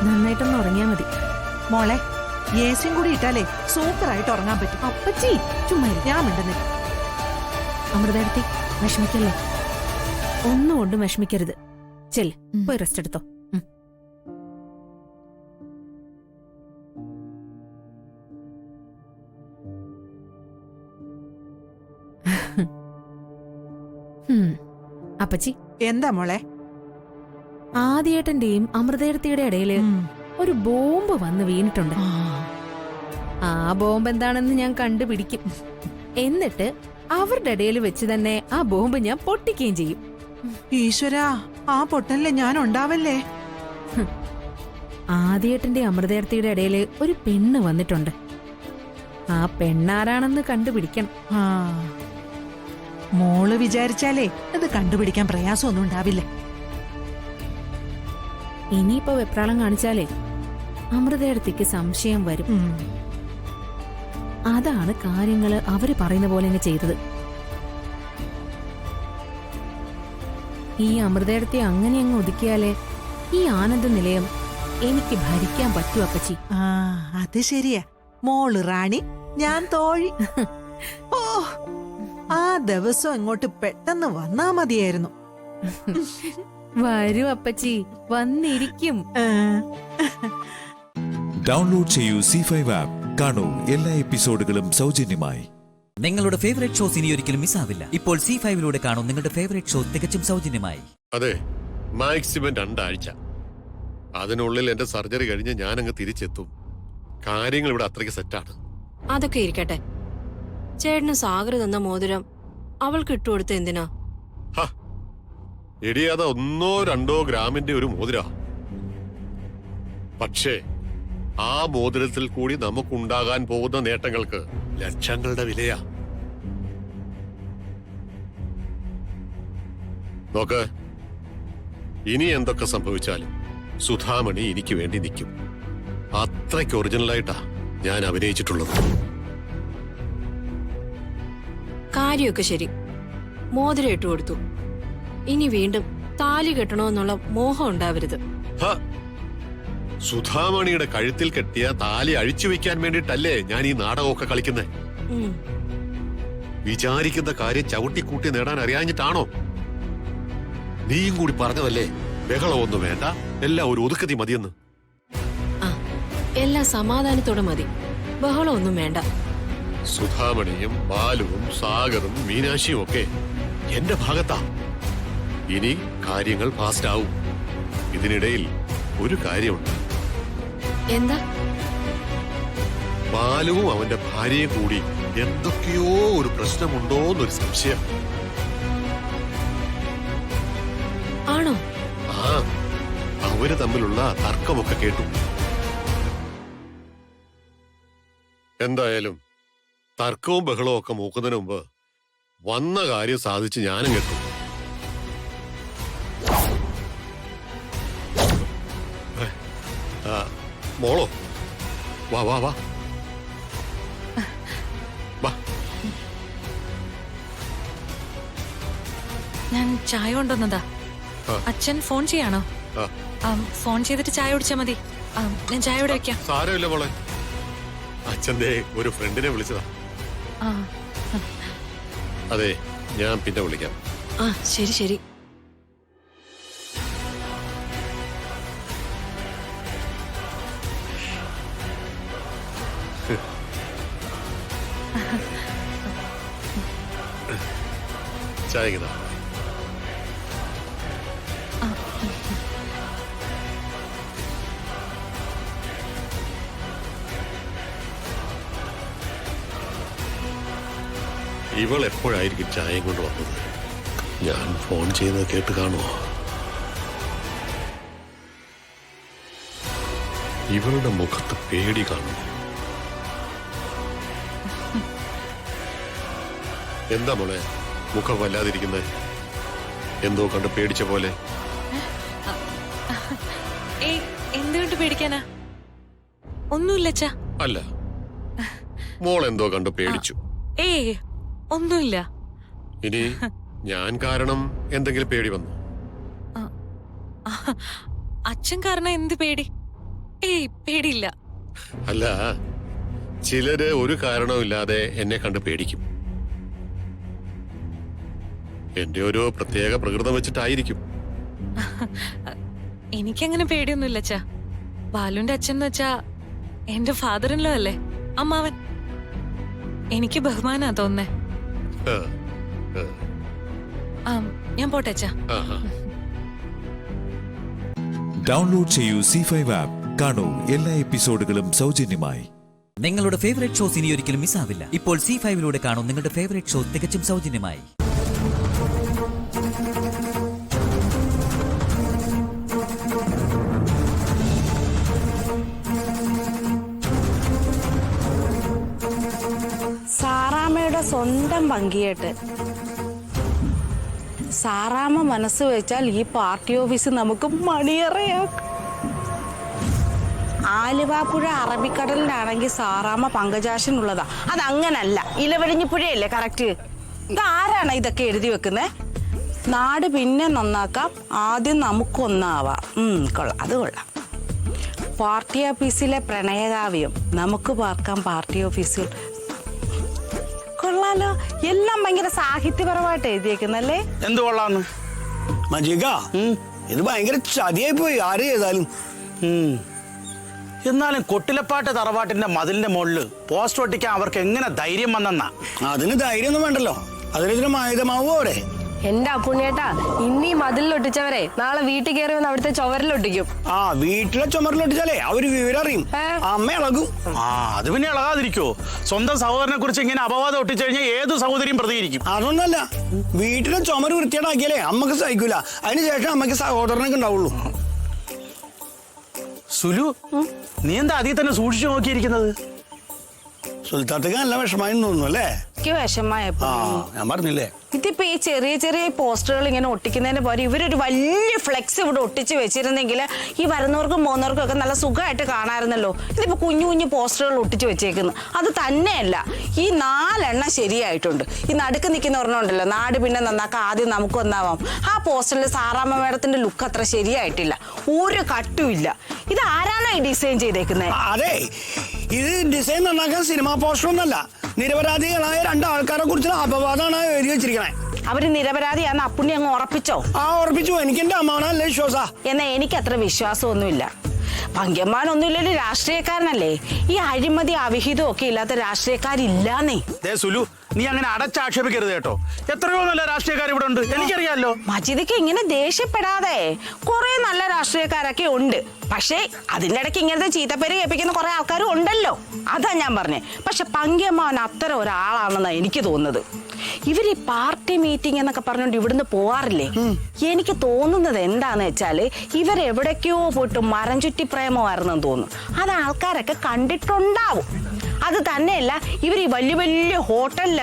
Speaker 6: നന്നായിട്ടൊന്ന് ഉറങ്ങിയാ മതി.
Speaker 9: മോളെ ഏസിയും കൂടി ഇട്ടാലേ സൂപ്പറായിട്ട് ഉറങ്ങാൻ പറ്റും.
Speaker 6: അപ്പച്ചി ചുമ്മാ ഇരി.
Speaker 9: ഞാൻ മിണ്ടുന്നേ.
Speaker 6: അമൃതേടത്തി വിഷമിക്കല്ലേ, ഒന്നും കൊണ്ടും വിഷമിക്കരുത്. ചെല്, പോയി റെസ്റ്റ് എടുത്തോ. അപ്പച്ചി
Speaker 9: എന്താ മോളെ?
Speaker 6: ആദ്യേട്ടന്റെയും അമൃതേടത്തിയുടെ ഇടയില് ഒരു ബോംബ് വന്ന് വീണിട്ടുണ്ട്. ആ ബോംബ് എന്താണെന്ന് ഞാൻ കണ്ടുപിടിക്കും. എന്നിട്ട് അവരുടെ ഇടയിൽ വെച്ച് തന്നെ ആ ബോംബ് ഞാൻ പൊട്ടിക്കുകയും ചെയ്യും.
Speaker 9: ഈശ്വരാ, ആ പൊട്ടല്ലേ ഞാൻ ഉണ്ടാവല്ലേ.
Speaker 6: ആദ്യേട്ടന്റെ അമൃതേടത്തിയുടെ ഇടയില് ഒരു പെണ്ണ് വന്നിട്ടുണ്ട്. ആ പെണ്ണാരാണെന്ന് കണ്ടുപിടിക്കണം.
Speaker 9: മോള് വിചാരിച്ചാലേ അത് കണ്ടുപിടിക്കാൻ പ്രയാസമൊന്നും ഉണ്ടാവില്ല.
Speaker 6: ഇനിയിപ്പോ വെപ്രാളം കാണിച്ചാലേ അമൃതേടത്തിക്ക് സംശയം വരും. അതാണ് കാര്യങ്ങള് അവര് പറയുന്ന പോലെ അങ്ങ് ചെയ്തത്. ഈ അമൃതേടത്തെ അങ്ങനെ അങ്ങ് ഒതുക്കിയാലേ ഈ ആനന്ദ നിലയം എനിക്ക് ഭരിക്കാൻ പറ്റൂ അപ്പച്ചി.
Speaker 9: അത് ശരിയാ. മോള് റാണി, ഞാൻ തോഴി. ഓ, ആ ദിവസം ഇങ്ങോട്ട് പെട്ടെന്ന് വന്നാ മതിയായിരുന്നു.
Speaker 6: വരൂ അപ്പച്ചി, വന്നിരിക്കും.
Speaker 8: ഡൗൺലോഡ് ചെയ്യൂ C5 ആപ്പ്. കാണൂ എല്ലാ എപ്പിസോഡുകളും സൗജന്യമായി.
Speaker 1: നിങ്ങളുടെ ഫേവറേറ്റ് ഷോസ് ഇനി ഒരിക്കലും മിസ്സാവില്ല. ഇപ്പോൾ C5 കാണൂ നിങ്ങളുടെ ഫേവറേറ്റ് ഷോ തികച്ചും സൗജന്യമായി.
Speaker 4: അതെ, മാക്സിമം 2 ആഴ്ച. അതിനുള്ളിൽ എന്റെ സർജറി കഴിഞ്ഞ് ഞാനങ്ങ് തിരിച്ചെത്തും. കാര്യങ്ങൾ ഇവിടെ അത്രയ്ക്ക് സെറ്റാണ്.
Speaker 14: അതൊക്കെ ഇരിക്കട്ടെ, ചേട്ടന് സാഗർ തന്ന മോതിരം അവൾക്ക് ഇട്ടുകൊടുത്ത എന്തിനാ?
Speaker 4: എടിയാതെ 1-2 ഗ്രാമിന്റെ ഒരു മോതിര. പക്ഷേ ആ മോതിരത്തിൽ കൂടി നമുക്കുണ്ടാകാൻ പോകുന്ന നേട്ടങ്ങൾക്ക് ലക്ഷങ്ങളുടെ വിലയാ. നോക്ക്, ഇനി എന്തൊക്കെ സംഭവിച്ചാലും സുധാമണി എനിക്ക് വേണ്ടി നിൽക്കും. അത്രയ്ക്ക് ഒറിജിനലായിട്ടാ ഞാൻ അഭിനയിച്ചിട്ടുള്ളത്.
Speaker 14: കാര്യമൊക്കെ ശരി, മോതിരം ഇട്ടുകൊടുത്തു. ഇനി വീണ്ടും താലി കെട്ടണമെന്നുള്ള മോഹം ഉണ്ടാവരുത്.
Speaker 4: സുധാമണിയുടെ കഴുത്തിൽ കെട്ടിയ താലി അഴിച്ചു വെക്കാൻ വേണ്ടിട്ടല്ലേ ഞാൻ ഈ നാടകമൊക്കെ കളിക്കുന്നേ? വിചാരിക്കുന്ന കാര്യം ചവിട്ടിക്കൂട്ടി നേടാൻ അറിയാഞ്ഞിട്ടാണോ? നീയും കൂടി പറഞ്ഞതല്ലേ ബഹളമൊന്നും വേണ്ട, എല്ലാം ഒരു ഒതുക്കത്തി മതിയെന്ന്.
Speaker 14: എല്ലാം സമാധാനത്തോടെ മതി, ബഹളമൊന്നും വേണ്ട.
Speaker 4: സുധാമണിയും ബാലുവും സാഗറും മീനാക്ഷിയും ഒക്കെ എന്റെ ഭാഗത്താ. ഇനി കാര്യങ്ങൾ ഫാസ്റ്റ് ആവും. ഇതിനിടയിൽ ഒരു കാര്യമുണ്ട്.
Speaker 14: എന്താ?
Speaker 4: ബാലുവും അവന്റെ ഭാര്യയും കൂടി എന്തൊക്കെയോ ഒരു പ്രശ്നമുണ്ടോന്നൊരു സംശയം.
Speaker 14: ആണോ?
Speaker 4: അവര് തമ്മിലുള്ള തർക്കമൊക്കെ കേട്ടു. എന്തായാലും തർക്കവും ബഹളവും ഒക്കെ മൂക്കുന്നതിന് മുമ്പ് വന്ന കാര്യം സാധിച്ച് ഞാനും കേട്ടു. മോളോ, വാ വാ വാ വാ.
Speaker 15: ഞാൻ ചായ കൊണ്ടുവന്നതാ. അച്ഛൻ ഫോൺ ചെയ്യാണോ? ഫോൺ ചെയ്തിട്ട് ചായ കുടിച്ചാ മതി.
Speaker 3: ഞാൻ ചായ ഇവിടെ വെക്കാം.
Speaker 4: സാരമില്ല മോളെ, അച്ഛന്റെ ഒരു ഫ്രണ്ടിനെ വിളിച്ചതാ. അതെ, ഞാൻ പിന്നെ വിളിക്കാം.
Speaker 14: ശരി ശരി.
Speaker 4: ചായ ഇങ്ങനെ. ഇവൾ എപ്പോഴായിരിക്കും ചായയും കൊണ്ട് വന്നത്? ഞാൻ ഫോൺ ചെയ്യുന്നത് കേട്ട് കാണുമോ? ഇവളുടെ മുഖത്ത് പേടി കാണുന്നു. എന്താ മോളെ മുഖം വല്ലാതിരിക്കുന്നത്? എന്തോ കണ്ട് പേടിച്ച പോലെ.
Speaker 3: എന്തുകൊണ്ട് പേടിക്കാനാ? ഒന്നുമില്ല.
Speaker 4: അല്ല, മോൾ എന്തോ കണ്ട് പേടിച്ചു.
Speaker 3: ഒന്നുമില്ല.
Speaker 4: ഇനി ഞാൻ കാരണം എന്തെങ്കിലും പേടി വന്നു?
Speaker 3: അച്ഛൻ കാരണം എന്ത് പേടി? പേടിയില്ല.
Speaker 4: അല്ല, ചിലര് ഒരു കാരണവുമില്ലാതെ എന്നെ കണ്ട് പേടിക്കും. എന്റെ ഒരു പ്രത്യേക പ്രകൃതം വെച്ചിട്ടായിരിക്കും.
Speaker 3: എനിക്കങ്ങനെ പേടിയൊന്നുമില്ല അച്ഛാ. ബാലുവിന്റെ അച്ഛൻ എന്ന് വെച്ചാ എന്റെ ഫാദറിൻലോ അല്ലേ, അമ്മാവൻ. എനിക്ക് ബഹുമാനാ തോന്നേ. ഞാൻ പോട്ടെ അച്ഛാ.
Speaker 8: ഡൗൺലോഡ് ചെയ്യൂ C5 ആപ്പ്. കാണൂ എല്ലാ എപ്പിസോഡുകളും സൗജന്യമായി.
Speaker 1: നിങ്ങളുടെ ഫേവറേറ്റ് ഷോസ് ഇനി ഒരിക്കലും മിസ്സാവില്ല. ഇപ്പോൾ C5 കാണൂ നിങ്ങളുടെ ഫേവറേറ്റ് ഷോ തികച്ചും സൗജന്യമായി.
Speaker 15: സാറാമ്മയുടെ സ്വന്തം പങ്കിയേട്ട് സാറാമ്മ മനസ്സ് വെച്ചാൽ ഈ പാർട്ടി ഓഫീസ് നമുക്ക് മണിയറയാക്കും. ആലുവാപ്പുഴ അറബിക്കടലിലാണെങ്കിൽ സാറാമ്മ പങ്കജാശനുള്ളതാ. അതങ്ങനല്ല, ഇലവഴിഞ്ഞിപ്പുഴയല്ലേ കറക്റ്റ്. ഇതാരാണ് ഇതൊക്കെ എഴുതി വെക്കുന്നത്? നാട് പിന്നെ നന്നാക്കാം, ആദ്യം നമുക്കൊന്നാവാം. കൊള്ളാം, അത് കൊള്ളാം. പാർട്ടി ഓഫീസിലെ പ്രണയകാവ്യം നമുക്ക് പാർക്കാം പാർട്ടി ഓഫീസിൽ. കൊള്ളാലോ, എല്ലാം ഭയങ്കര സാഹിത്യപരമായിട്ട് എഴുതിയേക്കുന്നല്ലേ.
Speaker 10: എന്ത് കൊള്ളാന്ന് മജിക, ഇത് ഭയങ്കര ചതിയായി പോയി ആര് ചെയ്താലും.
Speaker 16: എന്നാലും കൊട്ടിലപ്പാട്ട് തറവാട്ടിന്റെ മതിലിന്റെ മുകളില് പോസ്റ്റർ ഒട്ടിക്കാൻ അവർക്ക് എങ്ങനെ ധൈര്യം വന്നെന്നാ?
Speaker 10: അതിന് ധൈര്യമൊന്നും വേണ്ടല്ലോ, അതിന് ആയുധമാവോ അവിടെ.
Speaker 2: എന്റെ അപ്പുണ്ണിയേട്ടാ, ഇന്നീ മതിലിലൊട്ടിച്ചവരെ നാളെ വീട്ടിൽ കയറി വന്ന് അവിടുത്തെ ചുവരിലൊട്ടിക്കും.
Speaker 10: വീട്ടിലെ ചുമരിലൊട്ടിച്ചാലേ അവര് വിവരം അറിയും, അമ്മ ഇളകും.
Speaker 16: അത് പിന്നെ ഇളകാതിരിക്കോ? സ്വന്തം സഹോദരനെ കുറിച്ച് ഇങ്ങനെ അപവാദം ഒട്ടിച്ചു കഴിഞ്ഞാൽ ഏത് സഹോദരിയും പ്രതികരിക്കും.
Speaker 10: അതൊന്നല്ല, വീട്ടിലെ ചുമര് വൃത്തിയേടാക്കിയാലേ അമ്മക്ക് സഹിക്കൂല. അതിനുശേഷം അമ്മക്ക് സഹോദരനൊക്കെ ഉണ്ടാവുള്ളൂ.
Speaker 16: സുലു, നീ എന്താ അതിൽ തന്നെ സൂക്ഷിച്ചു നോക്കിയിരിക്കുന്നത്?
Speaker 10: സുൽത്താത്തേക്ക് നല്ല വിഷമായി തോന്നുന്നു അല്ലേ?
Speaker 15: എനിക്ക് വിഷമായപ്പോ
Speaker 10: ഞാൻ പറഞ്ഞില്ലേ,
Speaker 15: ഇതിപ്പോ ഈ ചെറിയ ചെറിയ പോസ്റ്ററുകൾ ഇങ്ങനെ ഒട്ടിക്കുന്നതിന് പകരം ഇവരൊരു വലിയ ഫ്ലെക്സ് ഇവിടെ ഒട്ടിച്ച് വെച്ചിരുന്നെങ്കിൽ ഈ വരുന്നവർക്കും പോകുന്നവർക്കും ഒക്കെ നല്ല സുഖമായിട്ട് കാണാമായിരുന്നല്ലോ. ഇതിപ്പോ കുഞ്ഞു കുഞ്ഞു പോസ്റ്ററുകൾ ഒട്ടിച്ച് വെച്ചേക്കുന്നു. അത് തന്നെയല്ല, ഈ 4 എണ്ണം ശരിയായിട്ടുണ്ട്. ഈ നടുക്ക് നിൽക്കുന്ന ഒരെണ്ണം ഉണ്ടല്ലോ, നാട് പിന്നെ നന്നാക്കാം ആദ്യം നമുക്ക് ഒന്നാവാം. ആ പോസ്റ്ററിൽ സാറാമ്മ മേഡത്തിന്റെ ലുക്ക് അത്ര ശരിയായിട്ടില്ല, ഒരു കട്ടുമില്ല. ഇത് ആരാണോ ഈ ഡിസൈൻ ചെയ്തേക്കുന്നത്?
Speaker 10: അതെ, ഇത് ഡിസൈൻ നന്നാക്കാൻ സിനിമാ പോസ്റ്റർ ഒന്നല്ല, നിരപരാധികളായ 2 ആൾക്കാരെ കുറിച്ചുള്ള അപവാദമാണ് എഴുതി വെച്ചിരിക്കണേ.
Speaker 15: അവര് നിരപരാധിയാന്ന് അപ്പുണ്ണി അങ്ങ് ഉറപ്പിച്ചോ?
Speaker 10: ഉറപ്പിച്ചു. എനിക്ക് എന്റെ അമ്മാവനല്ലേ വിശ്വാസ.
Speaker 15: എന്നാ എനിക്ക് അത്ര വിശ്വാസമൊന്നുമില്ല. പങ്കന്മാരൊന്നുമില്ലല്ലോ, രാഷ്ട്രീയക്കാരനല്ലേ. ഈ അഴിമതി അവിഹിതം ഒക്കെ ഇല്ലാത്ത രാഷ്ട്രീയക്കാരില്ലാന്നേ.
Speaker 16: സുലു, നീ അങ്ങനെ അടച്ചാക്ഷേപിക്കരുത് കേട്ടോ. എത്രയോ നല്ല രാഷ്ട്രീയക്കാർ ഇവിടെ ഉണ്ട്, എനിക്കറിയാലോ.
Speaker 15: മജിദക്ക് ഇങ്ങനെ ദേഷ്യപ്പെടാതെ, കുറെ നല്ല രാഷ്ട്രീയക്കാരൊക്കെ ഉണ്ട്. പക്ഷേ അതിന്റെ ഇടയ്ക്ക് ഇങ്ങനത്തെ ചീത്തപ്പേര് കേൾപ്പിക്കുന്ന കുറെ ആൾക്കാരും ഉണ്ടല്ലോ. അതാ ഞാൻ പറഞ്ഞേ. പക്ഷെ പങ്കയമ്മാവൻ അത്തരം ഒരാളാണെന്നാണ് എനിക്ക് തോന്നുന്നത്. ഇവർ ഈ പാർട്ടി മീറ്റിംഗ് എന്നൊക്കെ പറഞ്ഞുകൊണ്ട് ഇവിടുന്ന് പോവാറില്ലേ? എനിക്ക് തോന്നുന്നത് എന്താന്ന് വെച്ചാല് ഇവരെവിടേക്കോ പോയിട്ട് മരം ചുറ്റി പ്രേമമായിരുന്നെന്ന് തോന്നുന്നു. അത് ആൾക്കാരൊക്കെ കണ്ടിട്ടുണ്ടാവും. അത് തന്നെയല്ല, ഇവർ ഈ വലിയ വലിയ ഹോട്ടലിൽ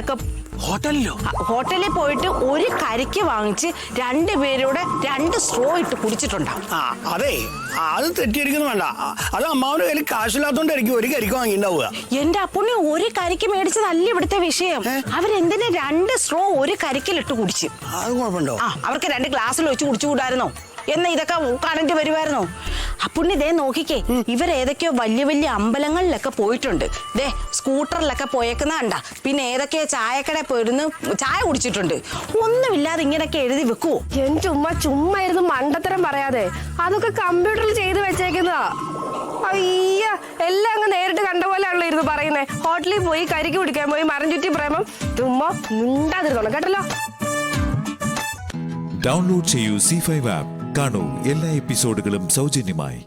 Speaker 15: പോയിട്ട് ഒരു കരിക്ക് വാങ്ങിച്ച് 2 പേരുടെ 2 സ്ട്രോ ഇട്ട് കുടിച്ചിട്ടുണ്ടാവും.
Speaker 10: അതെ, അത് തെറ്റിയിരിക്കുന്നു വേണ്ട. അത് അമ്മാവന്റെ കയ്യിൽ കാശില്ലാത്തോണ്ടായിരിക്കും ഒരു കരിക്ക് വാങ്ങിണ്ടാവുക.
Speaker 15: എന്റെ അപ്പുണ്ണി ഒരു കരിക്ക് മേടിച്ചതല്ല ഇവിടുത്തെ വിഷയം. അവരെന്തിനാ 2 സ്ട്രോ ഒരു കരിക്കിലിട്ട് കുടിച്ചു?
Speaker 10: അത് കുഴപ്പമുണ്ടോ?
Speaker 15: അവർക്ക് 2 ഗ്ലാസ്സിൽ വെച്ച് കുടിച്ചുകൂടായിരുന്നോ? എന്നാ ഇതൊക്കെ കാണേണ്ടി വരുമായിരുന്നോ? അപ്പുണ്ണി ദേ നോക്കിക്കേ, ഇവരേതൊക്കെയോ വലിയ വലിയ അമ്പലങ്ങളിലൊക്കെ പോയിട്ടുണ്ട്. ദേ സ്കൂട്ടറിലൊക്കെ പോയേക്കുന്ന കണ്ട. പിന്നെ ഏതൊക്കെയോ ചായക്കടയിൽ പോയിരുന്നു ചായ കുടിച്ചിട്ടുണ്ട്. ഒന്നുമില്ലാതെ ഇങ്ങനെയൊക്കെ എഴുതി വെക്കുവോ?
Speaker 2: ചുമ്മാ ഇരുന്ന് മണ്ടത്തരം പറയാതെ, അതൊക്കെ കമ്പ്യൂട്ടറിൽ ചെയ്ത് വെച്ചേക്കുന്നതാ. അയ്യ, എല്ലാം അങ്ങ് നേരിട്ട് കണ്ട പോലെയാണല്ലോ ഇരുന്ന് പറയുന്നേ. ഹോട്ടലിൽ പോയി കരിക്ക് പിടിക്കാൻ പോയി മരം ചുറ്റി പ്രേമം. ചുമ്മാ മിണ്ടാതിരുന്നോണം കേട്ടല്ലോ.
Speaker 8: ഡൗൺലോഡ് ചെയ്യൂ C5 ആപ്പ്. കാണൂ എല്ലാ എപ്പിസോഡുകളും സൗജന്യമായി.